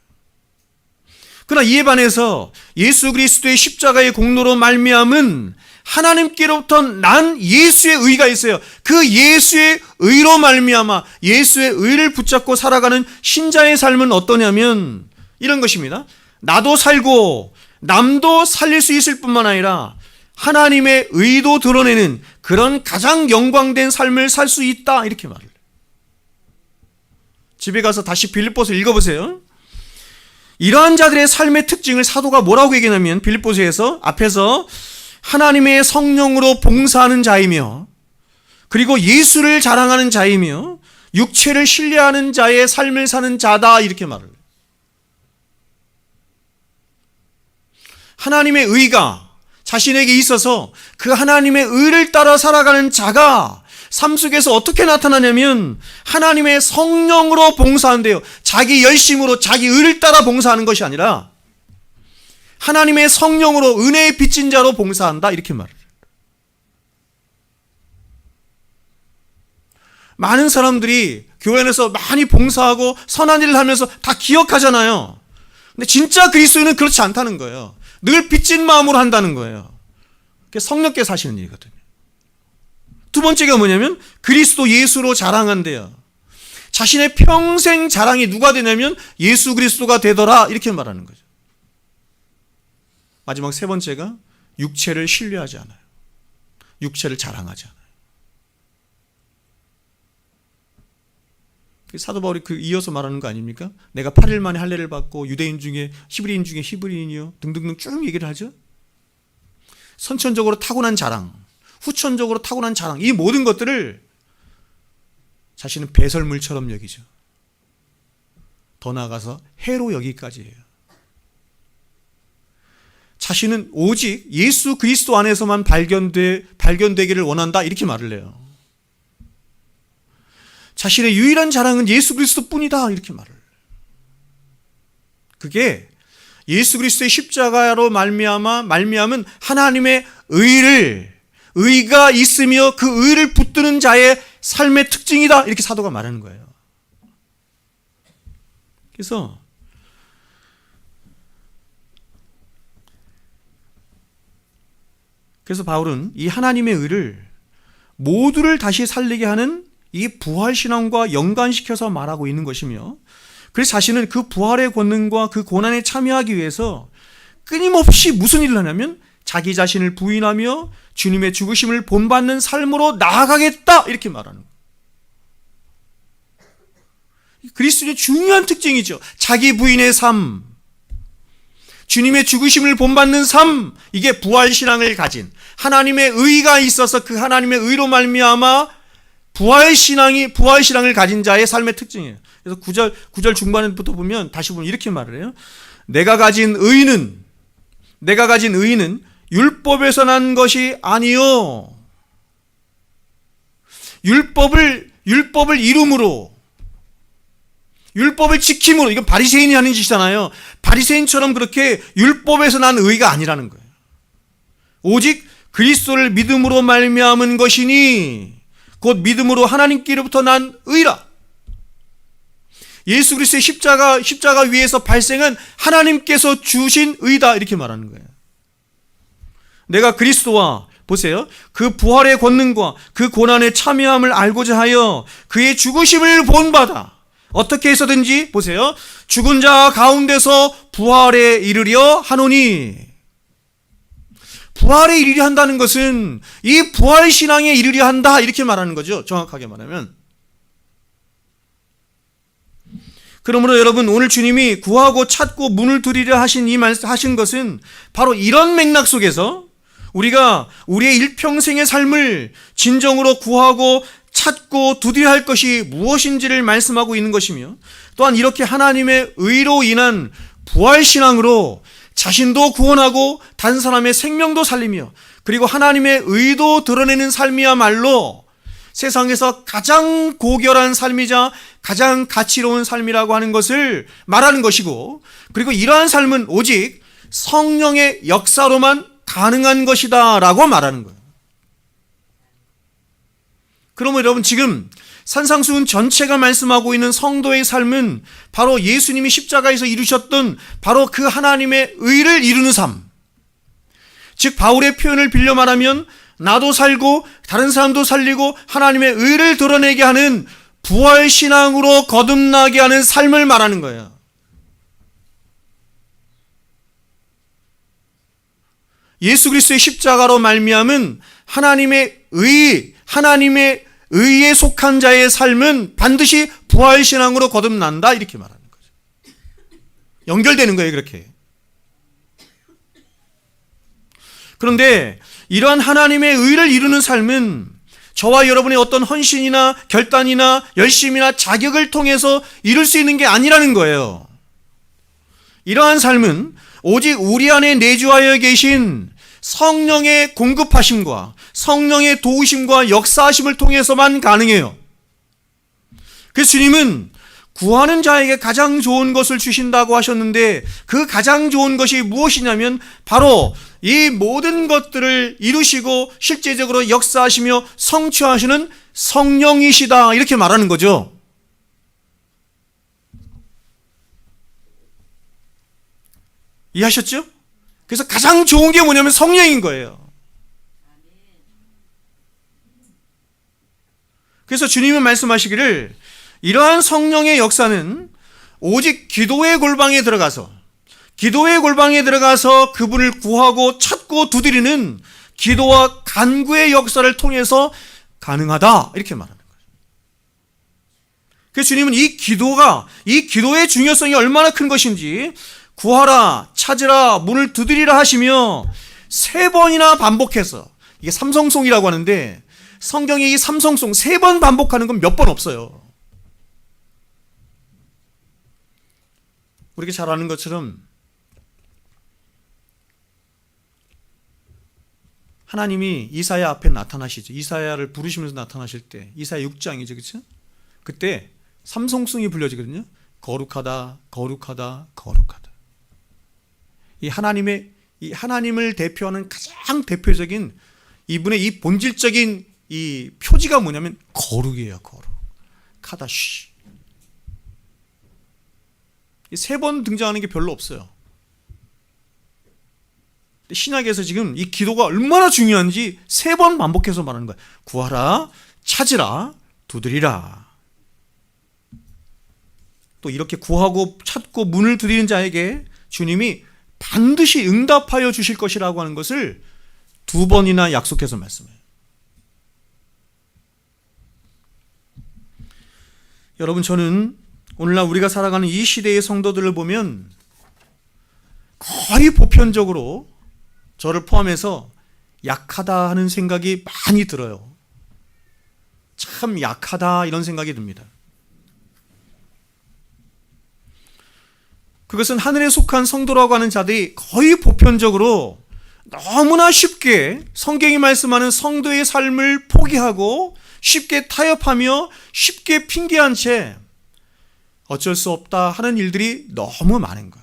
그러나 이에 반해서 예수 그리스도의 십자가의 공로로 말미암은 하나님께로부터 난 예수의 의가 있어요. 그 예수의 의로 말미암아 예수의 의를 붙잡고 살아가는 신자의 삶은 어떠냐면 이런 것입니다. 나도 살고 남도 살릴 수 있을 뿐만 아니라 하나님의 의도 드러내는 그런 가장 영광된 삶을 살 수 있다, 이렇게 말을 해요. 집에 가서 다시 빌립보서 읽어보세요. 이러한 자들의 삶의 특징을 사도가 뭐라고 얘기하냐면 빌립보서에서 앞에서 하나님의 성령으로 봉사하는 자이며 그리고 예수를 자랑하는 자이며 육체를 신뢰하는 자의 삶을 사는 자다, 이렇게 말을 해요. 하나님의 의가 자신에게 있어서 그 하나님의 의를 따라 살아가는 자가 삶 속에서 어떻게 나타나냐면 하나님의 성령으로 봉사한대요. 자기 열심으로 자기 의를 따라 봉사하는 것이 아니라 하나님의 성령으로 은혜에 빚진 자로 봉사한다, 이렇게 말해요. 많은 사람들이 교회 안에서 많이 봉사하고 선한 일을 하면서 다 기억하잖아요. 근데 진짜 그리스도인은 그렇지 않다는 거예요. 늘 빚진 마음으로 한다는 거예요. 그게 성령께 사시는 일이거든요. 두 번째가 뭐냐면 그리스도 예수로 자랑한대요. 자신의 평생 자랑이 누가 되냐면 예수 그리스도가 되더라 이렇게 말하는 거죠. 마지막 세 번째가 육체를 신뢰하지 않아요. 육체를 자랑하지 않아요. 사도 바울이 이어서 말하는 거 아닙니까? 내가 8일 만에 할례를 받고 유대인 중에 히브리인 중에 히브리인이요 등등등 쭉 얘기를 하죠. 선천적으로 타고난 자랑, 후천적으로 타고난 자랑, 이 모든 것들을 자신은 배설물처럼 여기죠. 더 나아가서 해로 여기까지 해요. 자신은 오직 예수 그리스도 안에서만 발견되기를 원한다 이렇게 말을 해요. 자신의 유일한 자랑은 예수 그리스도 뿐이다 이렇게 말을 해요. 그게 예수 그리스도의 십자가로 말미암은 하나님의 의가 있으며 그 의를 붙드는 자의 삶의 특징이다 이렇게 사도가 말하는 거예요. 그래서 바울은 이 하나님의 의를 모두를 다시 살리게 하는 이 부활신앙과 연관시켜서 말하고 있는 것이며, 그래서 자신은 그 부활의 권능과 그 고난에 참여하기 위해서 끊임없이 무슨 일을 하냐면 자기 자신을 부인하며 주님의 죽으심을 본받는 삶으로 나아가겠다 이렇게 말하는 거예요. 그리스도의 중요한 특징이죠. 자기 부인의 삶, 주님의 죽으심을 본받는 삶, 이게 부활신앙을 가진 하나님의 의가 있어서 그 하나님의 의로 말미암아 부활신앙을 가진 자의 삶의 특징이에요. 그래서 9절 중반부터 보면 다시 보면 이렇게 말을 해요. 내가 가진 의는 율법에서 난 것이 아니요 율법을 이룸으로, 율법을 지킴으로, 이건 바리새인이 하는 짓이잖아요. 바리새인처럼 그렇게 율법에서 난 의가 아니라는 거예요. 오직 그리스도를 믿음으로 말미암은 것이니 곧 믿음으로 하나님께로부터 난 의라. 예수 그리스도의 십자가 위에서 발생한 하나님께서 주신 의다 이렇게 말하는 거예요. 내가 그리스도와 보세요. 그 부활의 권능과 그 고난에 참여함을 알고자 하여 그의 죽으심을 본받아 어떻게 해서든지 보세요. 죽은 자 가운데서 부활에 이르려 하노니. 부활에 이르려 한다는 것은 이 부활신앙에 이르려 한다 이렇게 말하는 거죠. 정확하게 말하면. 그러므로 여러분, 오늘 주님이 구하고 찾고 문을 두드리려 하신 것은 바로 이런 맥락 속에서 우리가 우리의 일평생의 삶을 진정으로 구하고 찾고 두드려야 할 것이 무엇인지를 말씀하고 있는 것이며, 또한 이렇게 하나님의 의로 인한 부활신앙으로 자신도 구원하고 다른 사람의 생명도 살리며 그리고 하나님의 의도 드러내는 삶이야말로 세상에서 가장 고결한 삶이자 가장 가치로운 삶이라고 하는 것을 말하는 것이고, 그리고 이러한 삶은 오직 성령의 역사로만 가능한 것이다 라고 말하는 거예요. 그러면 여러분, 지금 산상수훈 전체가 말씀하고 있는 성도의 삶은 바로 예수님이 십자가에서 이루셨던 바로 그 하나님의 의를 이루는 삶, 즉 바울의 표현을 빌려 말하면 나도 살고 다른 사람도 살리고 하나님의 의를 드러내게 하는 부활신앙으로 거듭나게 하는 삶을 말하는 거예요. 예수 그리스도의 십자가로 말미암은 하나님의 의에 속한 자의 삶은 반드시 부활신앙으로 거듭난다 이렇게 말하는 거죠. 연결되는 거예요, 그렇게. 그런데 이러한 하나님의 의를 이루는 삶은 저와 여러분의 어떤 헌신이나 결단이나 열심이나 자격을 통해서 이룰 수 있는 게 아니라는 거예요. 이러한 삶은 오직 우리 안에 내주하여 계신 성령의 공급하심과 성령의 도우심과 역사하심을 통해서만 가능해요. 그래서 주님은 구하는 자에게 가장 좋은 것을 주신다고 하셨는데, 그 가장 좋은 것이 무엇이냐면 바로 이 모든 것들을 이루시고 실제적으로 역사하시며 성취하시는 성령이시다 이렇게 말하는 거죠. 이해하셨죠? 그래서 가장 좋은 게 뭐냐면 성령인 거예요. 그래서 주님은 말씀하시기를 이러한 성령의 역사는 오직 기도의 골방에 들어가서 그분을 구하고 찾고 두드리는 기도와 간구의 역사를 통해서 가능하다, 이렇게 말하는 거예요. 그래서 주님은 이 기도의 중요성이 얼마나 큰 것인지 구하라, 찾으라, 문을 두드리라 하시며 3번이나 반복해서, 이게 삼성송이라고 하는데 성경에 이 삼성송 3번 반복하는 건 몇 번 없어요. 우리가 잘 아는 것처럼 하나님이 이사야 앞에 나타나시죠. 이사야를 부르시면서 나타나실 때, 이사야 6장이죠, 그렇죠? 그때 삼성송이 불려지거든요. 거룩하다, 거룩하다, 거룩하다. 이 하나님을 대표하는 가장 대표적인 이분의 이 본질적인 이 표지가 뭐냐면 거룩이에요. 거룩. 카다시. 이 3번 등장하는 게 별로 없어요. 신약에서 지금 이 기도가 얼마나 중요한지 3번 반복해서 말하는 거예요. 구하라, 찾으라, 두드리라. 또 이렇게 구하고 찾고 문을 두드리는 자에게 주님이 반드시 응답하여 주실 것이라고 하는 것을 2번이나 약속해서 말씀해요. 여러분, 저는 오늘날 우리가 살아가는 이 시대의 성도들을 보면 거의 보편적으로 저를 포함해서 약하다 하는 생각이 많이 들어요. 참 약하다, 이런 생각이 듭니다. 그것은 하늘에 속한 성도라고 하는 자들이 거의 보편적으로 너무나 쉽게 성경이 말씀하는 성도의 삶을 포기하고 쉽게 타협하며 쉽게 핑계한 채 어쩔 수 없다 하는 일들이 너무 많은 거예요.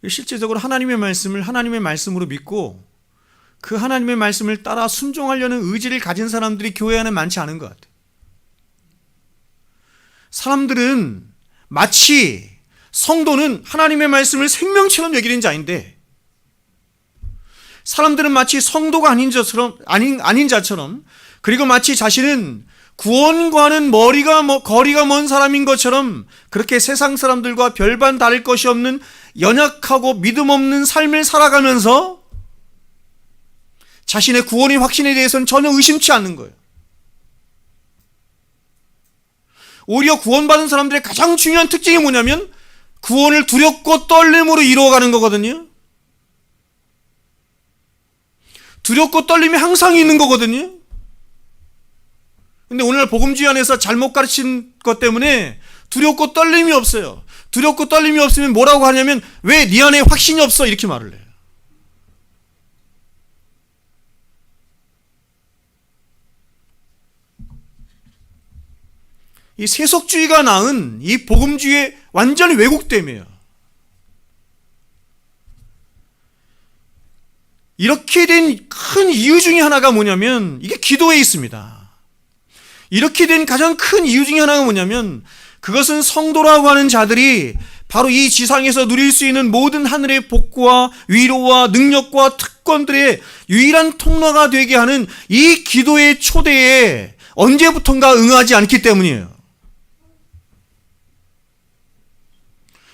실제적으로 하나님의 말씀을 하나님의 말씀으로 믿고 그 하나님의 말씀을 따라 순종하려는 의지를 가진 사람들이 교회 안에 많지 않은 것 같아요. 사람들은 마치 성도는 하나님의 말씀을 생명처럼 여기는 자인데, 사람들은 마치 성도가 아닌 자처럼, 그리고 마치 자신은 구원과는 거리가 먼 사람인 것처럼 그렇게 세상 사람들과 별반 다를 것이 없는 연약하고 믿음 없는 삶을 살아가면서 자신의 구원의 확신에 대해서는 전혀 의심치 않는 거예요. 오히려 구원받은 사람들의 가장 중요한 특징이 뭐냐면 구원을 두렵고 떨림으로 이루어가는 거거든요. 두렵고 떨림이 항상 있는 거거든요. 근데 오늘날 복음주의 안에서 잘못 가르친 것 때문에 두렵고 떨림이 없어요. 두렵고 떨림이 없으면 뭐라고 하냐면 왜 네 안에 확신이 없어? 이렇게 말을 해요. 이 세속주의가 낳은 이 복음주의의 완전히 왜곡됨이에요. 이렇게 된 큰 이유 중에 하나가 뭐냐면 이게 기도에 있습니다. 이렇게 된 가장 큰 이유 중에 하나가 뭐냐면 그것은 성도라고 하는 자들이 바로 이 지상에서 누릴 수 있는 모든 하늘의 복과 위로와 능력과 특권들의 유일한 통로가 되게 하는 이 기도의 초대에 언제부턴가 응하지 않기 때문이에요.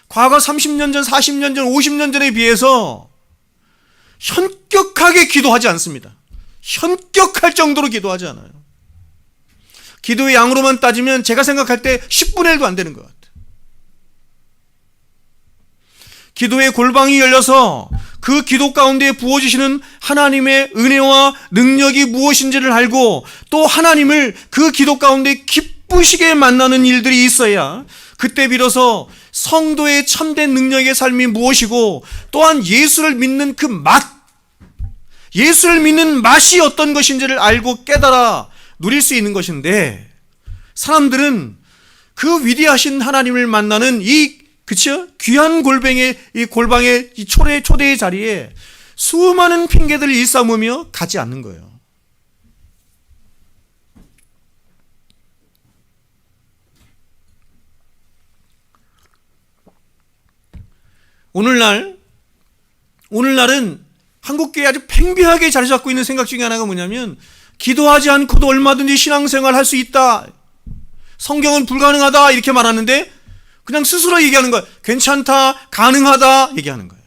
과거 30년 전, 40년 전, 50년 전에 비해서 현격하게 기도하지 않습니다. 현격할 정도로 기도하지 않아요. 기도의 양으로만 따지면 제가 생각할 때 10분의 1도 안 되는 것 같아요. 기도의 골방이 열려서 그 기도 가운데 부어주시는 하나님의 은혜와 능력이 무엇인지를 알고 또 하나님을 그 기도 가운데 기쁘시게 만나는 일들이 있어야 그때 비로소 성도의 참된 능력의 삶이 무엇이고 또한 예수를 믿는 그 예수를 믿는 맛이 어떤 것인지를 알고 깨달아 누릴 수 있는 것인데, 사람들은 그 위대하신 하나님을 만나는 귀한 골방의 이 초대의 자리에 수많은 핑계들을 일삼으며 가지 않는 거예요. 오늘날은 한국교회 아주 팽배하게 자리 잡고 있는 생각 중에 하나가 뭐냐면 기도하지 않고도 얼마든지 신앙생활 할 수 있다. 성경은 불가능하다 이렇게 말하는데 그냥 스스로 얘기하는 거예요. 괜찮다, 가능하다 얘기하는 거예요.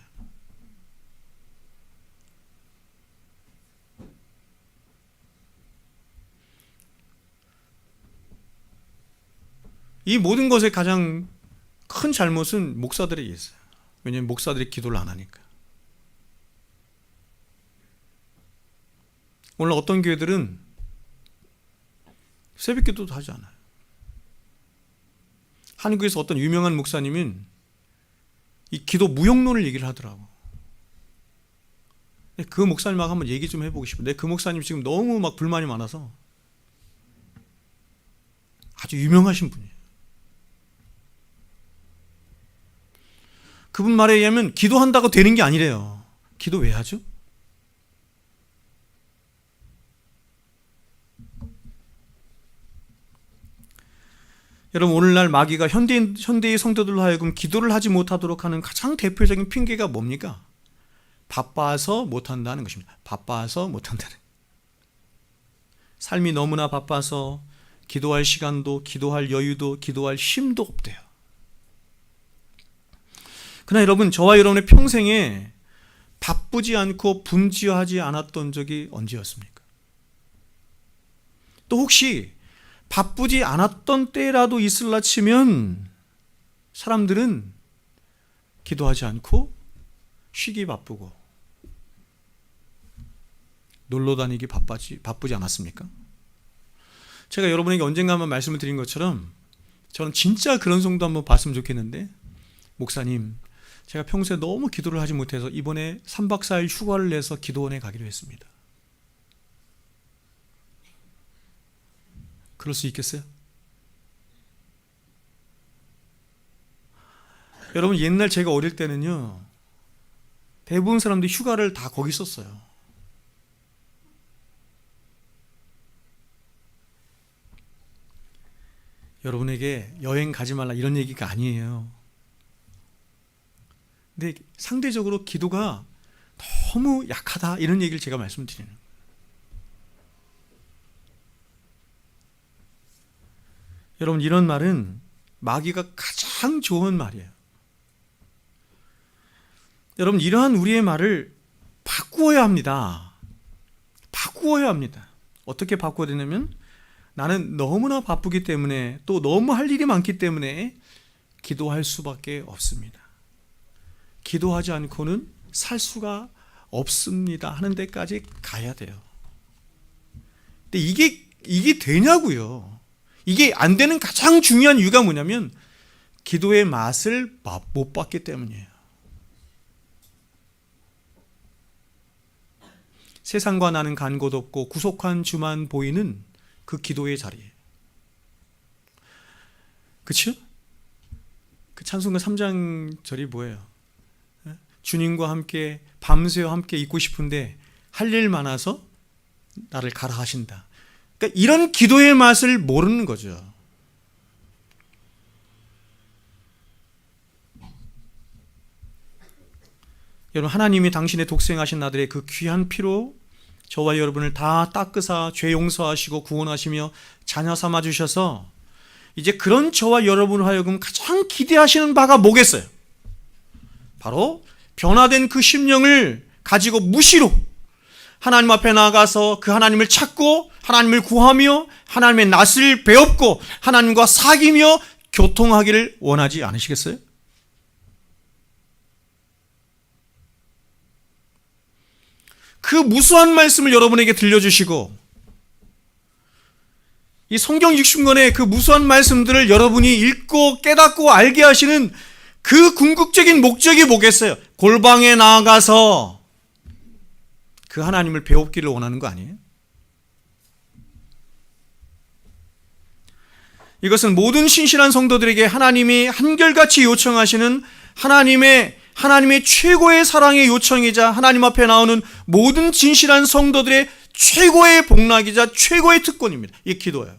이 모든 것의 가장 큰 잘못은 목사들에게 있어요. 왜냐하면 목사들이 기도를 안 하니까. 오늘 어떤 교회들은 새벽 기도도 하지 않아요. 한국에서 어떤 유명한 목사님은 이 기도 무용론을 얘기를 하더라고. 그 목사님하고 한번 얘기 좀 해보고 싶어. 그 목사님 지금 너무 막 불만이 많아서 아주 유명하신 분이에요. 그분 말에 의하면 기도한다고 되는 게 아니래요. 기도 왜 하죠? 여러분, 오늘날 마귀가 현대의 성도들로 하여금 기도를 하지 못하도록 하는 가장 대표적인 핑계가 뭡니까? 바빠서 못한다는 것입니다. 바빠서 못한다는. 삶이 너무나 바빠서 기도할 시간도, 기도할 여유도, 기도할 힘도 없대요. 그러나 여러분, 저와 여러분의 평생에 바쁘지 않고 분주하지 않았던 적이 언제였습니까? 또 혹시 바쁘지 않았던 때라도 있을라 치면 사람들은 기도하지 않고 쉬기 바쁘고 놀러 다니기 바쁘지 않았습니까? 제가 여러분에게 언젠가 한번 말씀을 드린 것처럼 저는 진짜 그런 성도 한번 봤으면 좋겠는데, 목사님, 제가 평소에 너무 기도를 하지 못해서 이번에 3박 4일 휴가를 내서 기도원에 가기로 했습니다. 그럴 수 있겠어요? 여러분, 옛날 제가 어릴 때는요, 대부분 사람들이 휴가를 다 거기 썼어요. 여러분에게 여행 가지 말라 이런 얘기가 아니에요. 근데 상대적으로 기도가 너무 약하다 이런 얘기를 제가 말씀드리는 거예요. 여러분, 이런 말은 마귀가 가장 좋은 말이에요. 여러분, 이러한 우리의 말을 바꾸어야 합니다. 바꾸어야 합니다. 어떻게 바꾸어야 되냐면, 나는 너무나 바쁘기 때문에, 또 너무 할 일이 많기 때문에 기도할 수밖에 없습니다. 기도하지 않고는 살 수가 없습니다 하는 데까지 가야 돼요. 근데 이게 되냐고요. 이게 안 되는 가장 중요한 이유가 뭐냐면 기도의 맛을 못 봤기 때문이에요. 세상과 나는 간 곳 없고 구속한 주만 보이는 그 기도의 자리에, 그렇죠? 그 찬송가 3장 절이 뭐예요? 주님과 함께 밤새워 함께 있고 싶은데 할 일 많아서 나를 가라 하신다. 그러니까 이런 기도의 맛을 모르는 거죠. 여러분, 하나님이 당신의 독생하신 아들의 그 귀한 피로 저와 여러분을 다 닦으사 죄 용서하시고 구원하시며 자녀 삼아 주셔서 이제 그런 저와 여러분을 하여금 가장 기대하시는 바가 뭐겠어요? 바로 변화된 그 심령을 가지고 무시로 하나님 앞에 나아가서 그 하나님을 찾고 하나님을 구하며 하나님의 낯을 배웁고 하나님과 사귀며 교통하기를 원하지 않으시겠어요? 그 무수한 말씀을 여러분에게 들려주시고 이 성경 60권의 그 무수한 말씀들을 여러분이 읽고 깨닫고 알게 하시는 그 궁극적인 목적이 뭐겠어요? 골방에 나아가서 그 하나님을 배우기를 원하는 거 아니에요? 이것은 모든 신실한 성도들에게 하나님이 한결같이 요청하시는 하나님의 최고의 사랑의 요청이자 하나님 앞에 나오는 모든 진실한 성도들의 최고의 복락이자 최고의 특권입니다. 이게 기도예요.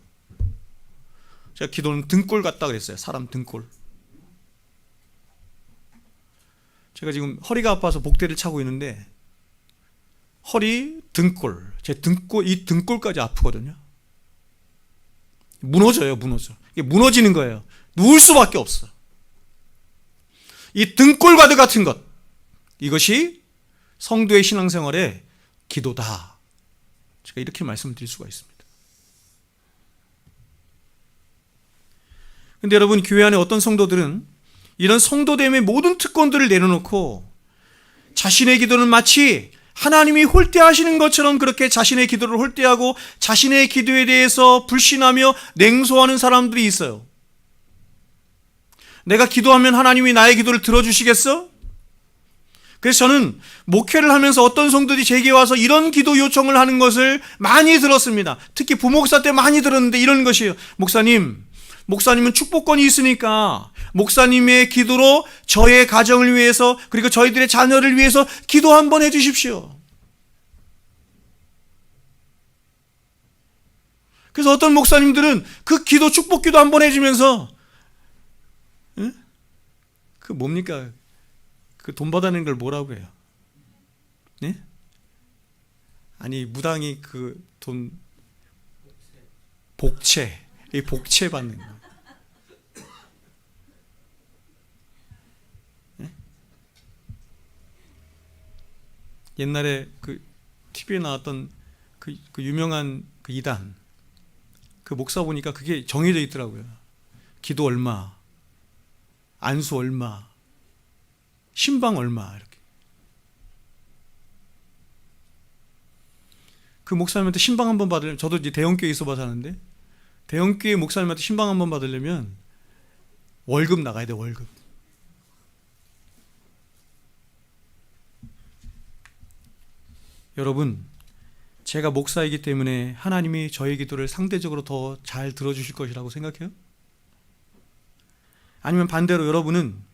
제가 기도는 등골 같다 그랬어요. 사람 등골. 제가 지금 허리가 아파서 복대를 차고 있는데 허리, 등골, 제 등골, 이 등골까지 아프거든요. 무너져요, 무너져. 이게 무너지는 거예요. 누울 수밖에 없어. 이 등골과도 같은 것, 이것이 성도의 신앙생활의 기도다. 제가 이렇게 말씀드릴 수가 있습니다. 근데 여러분, 교회 안에 어떤 성도들은 이런 성도됨의 모든 특권들을 내려놓고 자신의 기도는 마치 하나님이 홀대하시는 것처럼 그렇게 자신의 기도를 홀대하고 자신의 기도에 대해서 불신하며 냉소하는 사람들이 있어요. 내가 기도하면 하나님이 나의 기도를 들어주시겠어? 그래서 저는 목회를 하면서 어떤 성도들이 제게 와서 이런 기도 요청을 하는 것을 많이 들었습니다. 특히 부목사 때 많이 들었는데 이런 것이에요. 목사님은 축복권이 있으니까 목사님의 기도로 저의 가정을 위해서 그리고 저희들의 자녀를 위해서 기도 한번 해주십시오. 그래서 어떤 목사님들은 그 기도 축복기도 한번 해주면서 그 뭡니까? 그 돈 받아내는 걸 뭐라고 해요? 네? 아니 무당이 그 돈 복채, 이 복채 받는 거. 네? 옛날에 그 TV에 나왔던 그 유명한 그 이단, 그 목사 보니까 그게 정해져 있더라고요. 기도 얼마, 안수 얼마, 신방 얼마 이렇게. 그 목사님한테 신방 한번 받으려면, 저도 이제 대형교회 있어봐서 하는데 대형교회 목사님한테 신방 한번 받으려면 월급 나가야 돼, 월급. 여러분, 제가 목사이기 때문에 하나님이 저의 기도를 상대적으로 더 잘 들어주실 것이라고 생각해요? 아니면 반대로 여러분은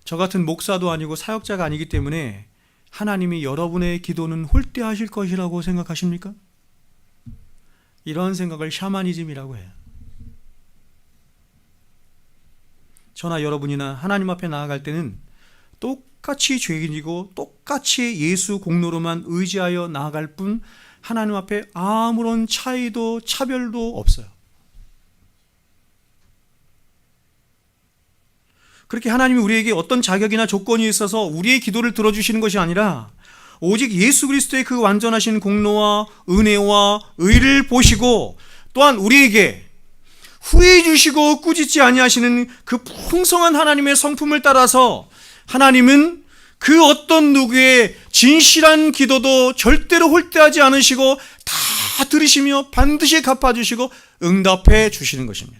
저 같은 목사도 아니고 사역자가 아니기 때문에 하나님이 여러분의 기도는 홀대하실 것이라고 생각하십니까? 이런 생각을 샤머니즘이라고 해요. 저나 여러분이나 하나님 앞에 나아갈 때는 똑같이 죄인이고 똑같이 예수 공로로만 의지하여 나아갈 뿐 하나님 앞에 아무런 차이도 차별도 없어요. 그렇게 하나님이 우리에게 어떤 자격이나 조건이 있어서 우리의 기도를 들어주시는 것이 아니라 오직 예수 그리스도의 그 완전하신 공로와 은혜와 의를 보시고 또한 우리에게 후회해 주시고 꾸짖지 아니하시는 그 풍성한 하나님의 성품을 따라서 하나님은 그 어떤 누구의 진실한 기도도 절대로 홀대하지 않으시고 다 들으시며 반드시 갚아주시고 응답해 주시는 것입니다.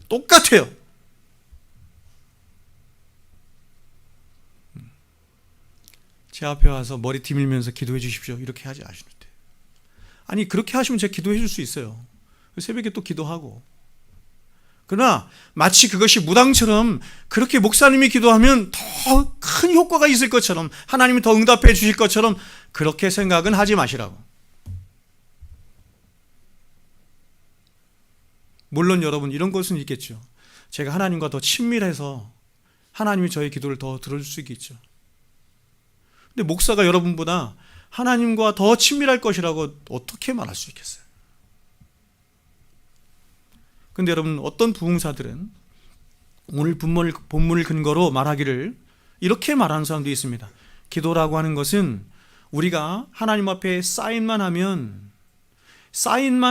똑같아요. 제 앞에 와서 머리 디밀면서 기도해 주십시오 이렇게 하지 않으시는데, 아니 그렇게 하시면 제가 기도해 줄 수 있어요. 새벽에 또 기도하고. 그러나 마치 그것이 무당처럼 그렇게 목사님이 기도하면 더 큰 효과가 있을 것처럼 하나님이 더 응답해 주실 것처럼 그렇게 생각은 하지 마시라고. 물론 여러분 이런 것은 있겠죠. 제가 하나님과 더 친밀해서 하나님이 저의 기도를 더 들어줄 수 있겠죠. 근데 목사가 여러분보다 하나님과 더 친밀할 것이라고 어떻게 말할 수 있겠어요? 근데 여러분, 어떤 부흥사들은 오늘 본문을 근거로 말하기를 이렇게 말하는 사람도 있습니다. 기도라고 하는 것은 우리가 하나님 앞에 사인만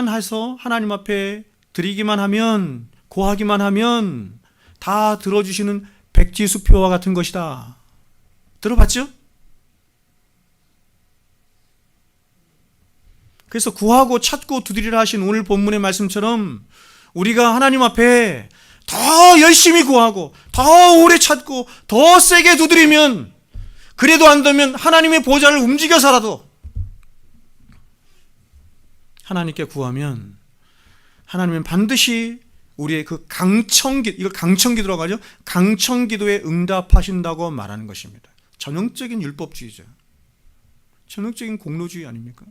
해서 하나님 앞에 드리기만 하면, 고하기만 하면 다 들어주시는 백지수표와 같은 것이다. 들어봤죠? 그래서 구하고 찾고 두드리라 하신 오늘 본문의 말씀처럼 우리가 하나님 앞에 더 열심히 구하고 더 오래 찾고 더 세게 두드리면, 그래도 안 되면 하나님의 보좌를 움직여서라도 하나님께 구하면 하나님은 반드시 우리의 그 이거 강청기도라고 하죠. 강청기도에 응답하신다고 말하는 것입니다. 전형적인 율법주의죠. 전형적인 공로주의 아닙니까?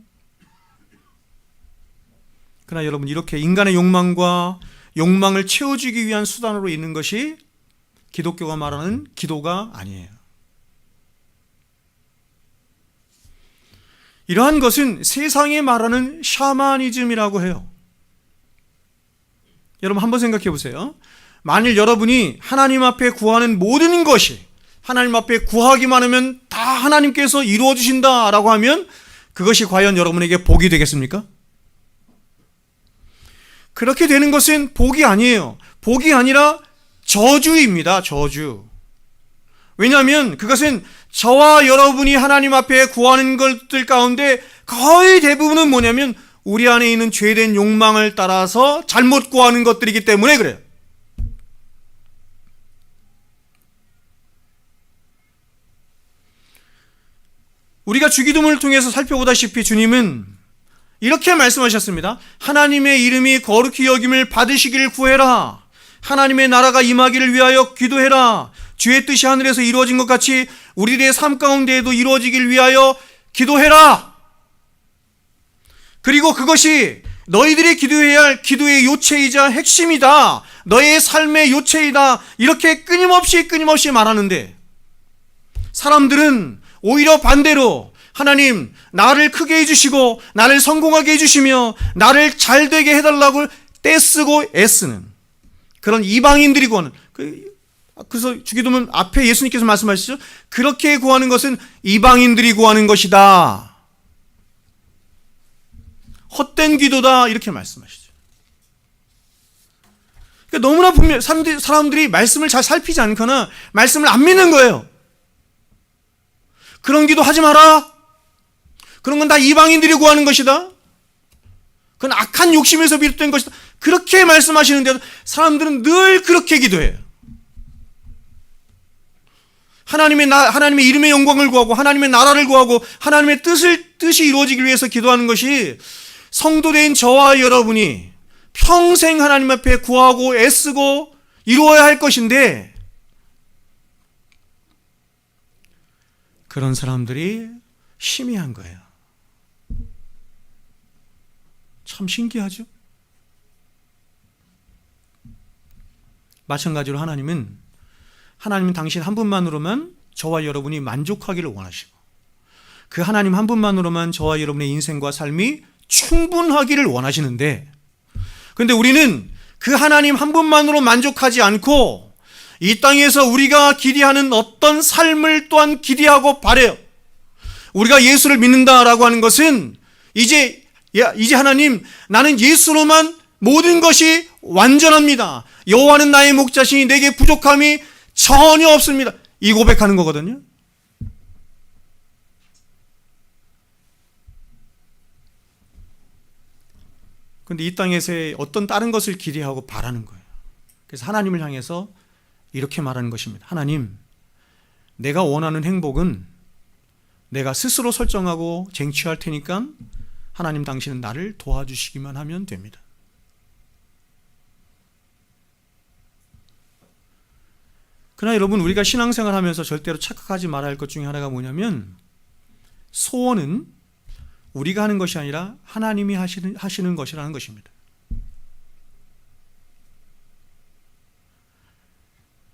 그러나 여러분, 이렇게 인간의 욕망을 채워주기 위한 수단으로 있는 것이 기독교가 말하는 기도가 아니에요. 이러한 것은 세상이 말하는 샤머니즘이라고 해요. 여러분 한번 생각해 보세요. 만일 여러분이 하나님 앞에 구하는 모든 것이 하나님 앞에 구하기만 하면 다 하나님께서 이루어 주신다라고 하면 그것이 과연 여러분에게 복이 되겠습니까? 그렇게 되는 것은 복이 아니에요. 복이 아니라 저주입니다. 저주. 왜냐하면 그것은 저와 여러분이 하나님 앞에 구하는 것들 가운데 거의 대부분은 뭐냐면 우리 안에 있는 죄된 욕망을 따라서 잘못 구하는 것들이기 때문에 그래요. 우리가 주기도문을 통해서 살펴보다시피 주님은 이렇게 말씀하셨습니다. 하나님의 이름이 거룩히 여김을 받으시기를 구해라. 하나님의 나라가 임하기를 위하여 기도해라. 주의 뜻이 하늘에서 이루어진 것 같이 우리들의 삶 가운데에도 이루어지길 위하여 기도해라. 그리고 그것이 너희들이 기도해야 할 기도의 요체이자 핵심이다. 너의 삶의 요체이다. 이렇게 끊임없이 말하는데 사람들은 오히려 반대로 하나님 나를 크게 해주시고 나를 성공하게 해주시며 나를 잘되게 해달라고 떼쓰고 애쓰는 그런 이방인들이 구하는, 그래서 주기도문 앞에 예수님께서 말씀하시죠. 그렇게 구하는 것은 이방인들이 구하는 것이다. 헛된 기도다 이렇게 말씀하시죠. 그러니까 너무나 분명 사람들이 말씀을 잘 살피지 않거나 말씀을 안 믿는 거예요. 그런 기도 하지 마라. 그런 건 다 이방인들이 구하는 것이다. 그건 악한 욕심에서 비롯된 것이다. 그렇게 말씀하시는데도 사람들은 늘 그렇게 기도해요. 하나님의 이름의 영광을 구하고 하나님의 나라를 구하고 하나님의 뜻이 이루어지기 위해서 기도하는 것이 성도된 저와 여러분이 평생 하나님 앞에 구하고 애쓰고 이루어야 할 것인데 그런 사람들이 희미한 거예요. 참 신기하죠? 마찬가지로 하나님은 당신 한 분만으로만 저와 여러분이 만족하기를 원하시고 그 하나님 한 분만으로만 저와 여러분의 인생과 삶이 충분하기를 원하시는데 그런데 우리는 그 하나님 한 분만으로 만족하지 않고 이 땅에서 우리가 기대하는 어떤 삶을 또한 기대하고 바래요. 우리가 예수를 믿는다라고 하는 것은 이제 하나님 나는 예수로만 모든 것이 완전합니다. 여호와는 나의 목자시니 내게 부족함이 전혀 없습니다. 이 고백하는 거거든요. 그런데 이 땅에서의 어떤 다른 것을 기대하고 바라는 거예요. 그래서 하나님을 향해서 이렇게 말하는 것입니다. 하나님, 내가 원하는 행복은 내가 스스로 설정하고 쟁취할 테니까 하나님 당신은 나를 도와주시기만 하면 됩니다. 그러나 여러분 우리가 신앙생활 하면서 절대로 착각하지 말아야 할 것 중에 하나가 뭐냐면 소원은 우리가 하는 것이 아니라 하나님이 하시는 것이라는 것입니다.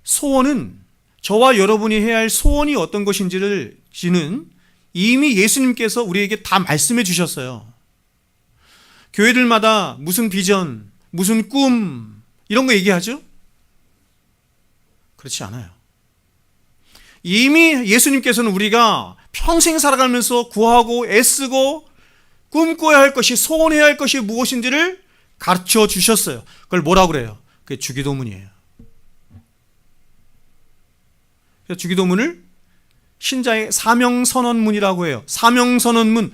소원은 저와 여러분이 해야 할 소원이 어떤 것인지는 이미 예수님께서 우리에게 다 말씀해 주셨어요. 교회들마다 무슨 비전, 무슨 꿈 이런 거 얘기하죠? 그렇지 않아요. 이미 예수님께서는 우리가 평생 살아가면서 구하고 애쓰고 꿈꿔야 할 것이 소원해야 할 것이 무엇인지를 가르쳐 주셨어요. 그걸 뭐라고 그래요? 그게 주기도문이에요. 주기도문을 신자의 사명선언문이라고 해요. 사명선언문.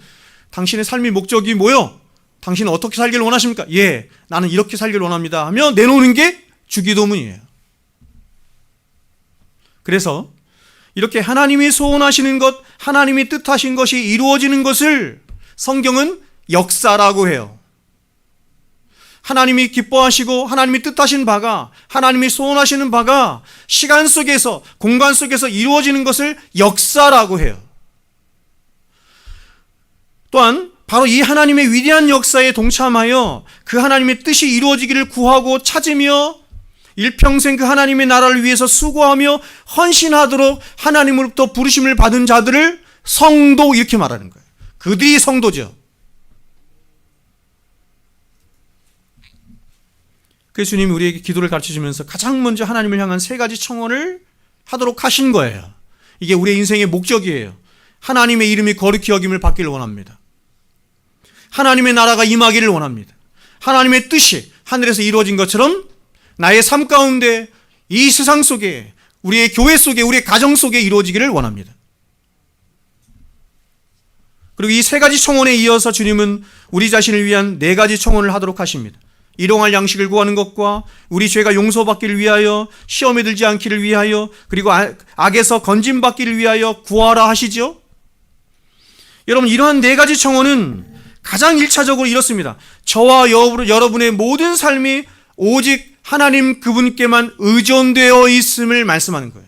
당신의 삶의 목적이 뭐요? 당신은 어떻게 살기를 원하십니까? 예, 나는 이렇게 살기를 원합니다 하며 내놓는 게 주기도문이에요. 그래서 이렇게 하나님이 소원하시는 것, 하나님이 뜻하신 것이 이루어지는 것을 성경은 역사라고 해요. 하나님이 기뻐하시고 하나님이 뜻하신 바가, 하나님이 소원하시는 바가 시간 속에서, 공간 속에서 이루어지는 것을 역사라고 해요. 또한 바로 이 하나님의 위대한 역사에 동참하여 그 하나님의 뜻이 이루어지기를 구하고 찾으며 일평생 그 하나님의 나라를 위해서 수고하며 헌신하도록 하나님으로부터 부르심을 받은 자들을 성도 이렇게 말하는 거예요. 그들이 성도죠. 그래서 주님이 우리에게 기도를 가르쳐주면서 가장 먼저 하나님을 향한 세 가지 청원을 하도록 하신 거예요. 이게 우리의 인생의 목적이에요. 하나님의 이름이 거룩히 여김을 받기를 원합니다. 하나님의 나라가 임하기를 원합니다. 하나님의 뜻이 하늘에서 이루어진 것처럼 나의 삶 가운데 이 세상 속에 우리의 교회 속에 우리의 가정 속에 이루어지기를 원합니다. 그리고 이 세 가지 청원에 이어서 주님은 우리 자신을 위한 네 가지 청원을 하도록 하십니다. 일용할 양식을 구하는 것과 우리 죄가 용서받기를 위하여, 시험에 들지 않기를 위하여, 그리고 악에서 건짐받기를 위하여 구하라 하시죠. 여러분, 이러한 네 가지 청원은 가장 1차적으로 이렇습니다. 저와 여러분의 모든 삶이 오직 하나님 그분께만 의존되어 있음을 말씀하는 거예요.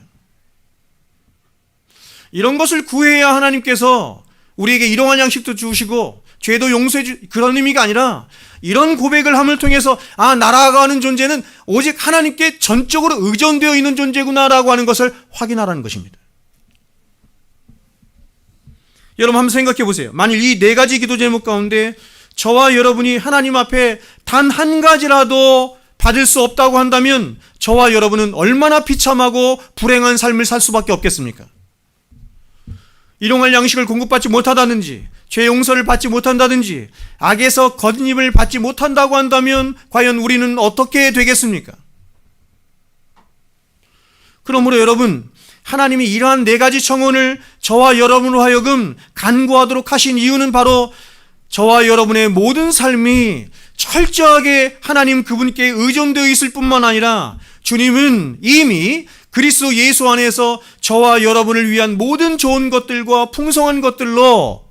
이런 것을 구해야 하나님께서 우리에게 일용할 양식도 주시고 죄도 용서해 그런 의미가 아니라, 이런 고백을 함을 통해서 나아가는 존재는 오직 하나님께 전적으로 의존되어 있는 존재구나라고 하는 것을 확인하라는 것입니다. 여러분, 한번 생각해 보세요. 만일 이 네 가지 기도 제목 가운데 저와 여러분이 하나님 앞에 단 한 가지라도 받을 수 없다고 한다면 저와 여러분은 얼마나 비참하고 불행한 삶을 살 수밖에 없겠습니까? 일용할 양식을 공급받지 못하다든지, 죄 용서를 받지 못한다든지, 악에서 겉입을 받지 못한다고 한다면 과연 우리는 어떻게 되겠습니까? 그러므로 여러분, 하나님이 이러한 네 가지 청원을 저와 여러분으로 하여금 간구하도록 하신 이유는 바로 저와 여러분의 모든 삶이 철저하게 하나님 그분께 의존되어 있을 뿐만 아니라, 주님은 이미 그리스도 예수 안에서 저와 여러분을 위한 모든 좋은 것들과 풍성한 것들로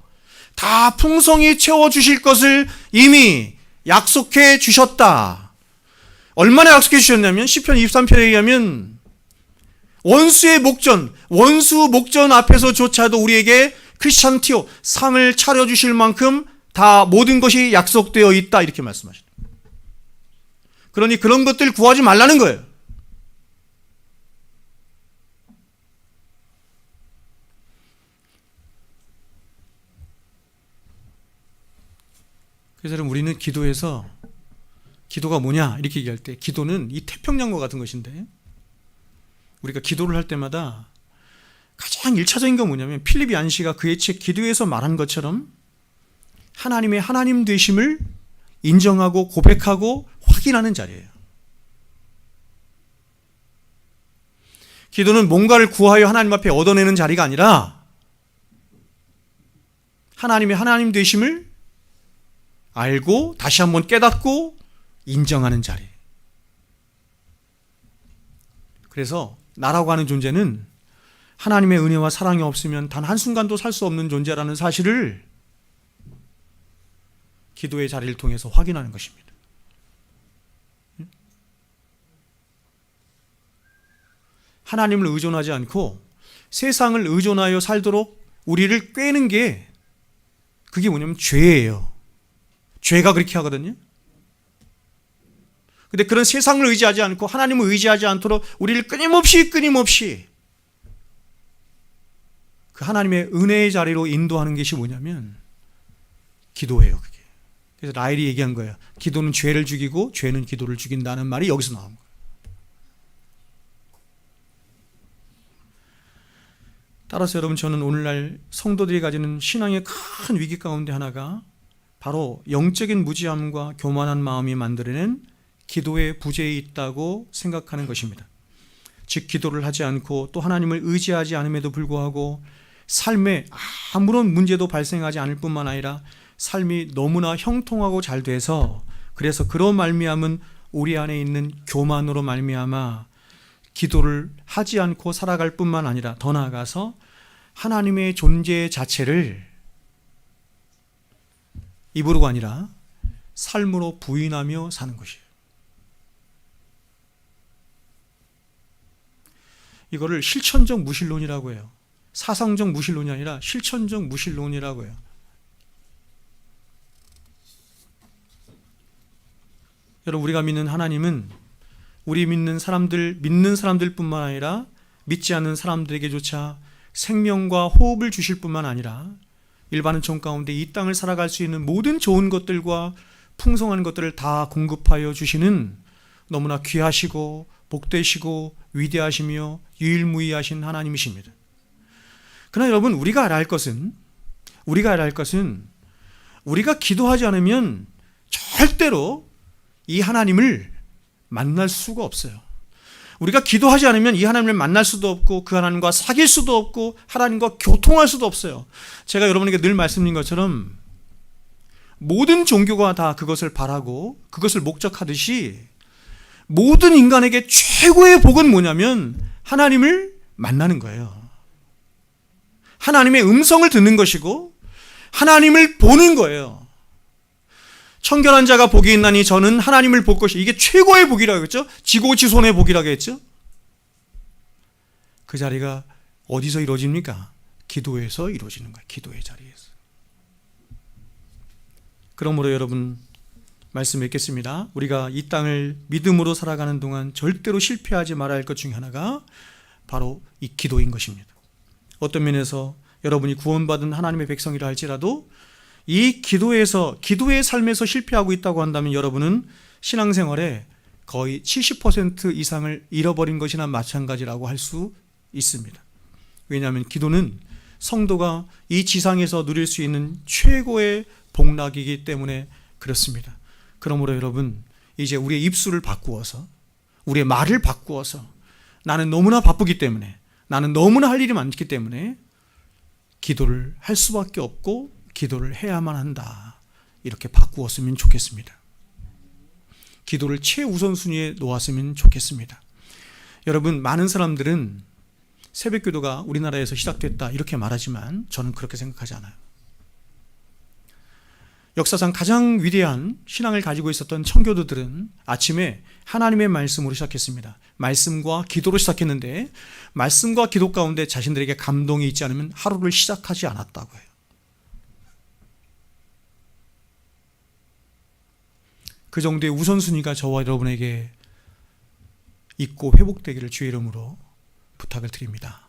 다 풍성히 채워주실 것을 이미 약속해 주셨다. 얼마나 약속해 주셨냐면 시편 23편에 의하면 원수의 목전, 원수 목전 앞에서조차도 우리에게 크리스찬티오, 상을 차려주실 만큼 다 모든 것이 약속되어 있다, 이렇게 말씀하십니다. 그러니 그런 것들 구하지 말라는 거예요. 그래서 여러분, 우리는 기도에서 기도가 뭐냐 이렇게 얘기할 때 기도는 이 태평양과 같은 것인데, 우리가 기도를 할 때마다 가장 1차적인 건 뭐냐면 필립 얀시가 그의 책 기도에서 말한 것처럼 하나님의 하나님 되심을 인정하고 고백하고 확인하는 자리예요. 기도는 뭔가를 구하여 하나님 앞에 얻어내는 자리가 아니라 하나님의 하나님 되심을 알고 다시 한번 깨닫고 인정하는 자리. 그래서 나라고 하는 존재는 하나님의 은혜와 사랑이 없으면 단 한순간도 살 수 없는 존재라는 사실을 기도의 자리를 통해서 확인하는 것입니다. 하나님을 의존하지 않고 세상을 의존하여 살도록 우리를 꿰는 게, 그게 뭐냐면 죄예요. 죄가 그렇게 하거든요. 근데 그런 세상을 의지하지 않고 하나님을 의지하지 않도록 우리를 끊임없이 그 하나님의 은혜의 자리로 인도하는 것이 뭐냐면 기도예요, 그게. 그래서 라일이 얘기한 거예요. 기도는 죄를 죽이고 죄는 기도를 죽인다는 말이 여기서 나온 거예요. 따라서 여러분, 저는 오늘날 성도들이 가지는 신앙의 큰 위기 가운데 하나가 바로 영적인 무지함과 교만한 마음이 만들어낸 기도의 부재에 있다고 생각하는 것입니다. 즉, 기도를 하지 않고 또 하나님을 의지하지 않음에도 불구하고 삶에 아무런 문제도 발생하지 않을 뿐만 아니라 삶이 너무나 형통하고 잘 돼서, 그래서 그런 말미암은 우리 안에 있는 교만으로 말미암아 기도를 하지 않고 살아갈 뿐만 아니라 더 나아가서 하나님의 존재 자체를 입으로가 아니라 삶으로 부인하며 사는 것이에요. 이거를 실천적 무신론이라고 해요. 사상적 무신론이 아니라 실천적 무신론이라고 해요. 여러분, 우리가 믿는 하나님은 우리 믿는 사람들 뿐만 아니라 믿지 않는 사람들에게조차 생명과 호흡을 주실 뿐만 아니라 일반은총 가운데 이 땅을 살아갈 수 있는 모든 좋은 것들과 풍성한 것들을 다 공급하여 주시는 너무나 귀하시고 복되시고 위대하시며 유일무이하신 하나님이십니다. 그러나 여러분, 우리가 알아야 할 것은 우리가 기도하지 않으면 절대로 이 하나님을 만날 수가 없어요. 우리가 기도하지 않으면 이 하나님을 만날 수도 없고 그 하나님과 사귈 수도 없고 하나님과 교통할 수도 없어요. 제가 여러분에게 늘 말씀드린 것처럼 모든 종교가 다 그것을 바라고 그것을 목적하듯이 모든 인간에게 최고의 복은 뭐냐면 하나님을 만나는 거예요. 하나님의 음성을 듣는 것이고 하나님을 보는 거예요. 청결한 자가 복이 있나니 저는 하나님을 볼 것이, 이게 최고의 복이라고 했죠. 지고지손의 복이라고 했죠. 그 자리가 어디서 이루어집니까? 기도에서 이루어지는 거예요. 기도의 자리에서. 그러므로 여러분, 말씀 맺겠습니다. 우리가 이 땅을 믿음으로 살아가는 동안 절대로 실패하지 말아야 할 것 중에 하나가 바로 이 기도인 것입니다. 어떤 면에서 여러분이 구원받은 하나님의 백성이라 할지라도 이 기도의 삶에서 실패하고 있다고 한다면 여러분은 신앙생활에 거의 70% 이상을 잃어버린 것이나 마찬가지라고 할 수 있습니다. 왜냐하면 기도는 성도가 이 지상에서 누릴 수 있는 최고의 복락이기 때문에 그렇습니다. 그러므로 여러분, 이제 우리의 입술을 바꾸어서, 우리의 말을 바꾸어서, 나는 너무나 바쁘기 때문에, 나는 너무나 할 일이 많기 때문에 기도를 할 수밖에 없고 기도를 해야만 한다, 이렇게 바꾸었으면 좋겠습니다. 기도를 최우선순위에 놓았으면 좋겠습니다. 여러분, 많은 사람들은 새벽기도가 우리나라에서 시작됐다 이렇게 말하지만 저는 그렇게 생각하지 않아요. 역사상 가장 위대한 신앙을 가지고 있었던 청교도들은 아침에 하나님의 말씀으로 시작했습니다. 말씀과 기도로 시작했는데 말씀과 기도 가운데 자신들에게 감동이 있지 않으면 하루를 시작하지 않았다고 해요. 그 정도의 우선순위가 저와 여러분에게 있고 회복되기를 주의 이름으로 부탁을 드립니다.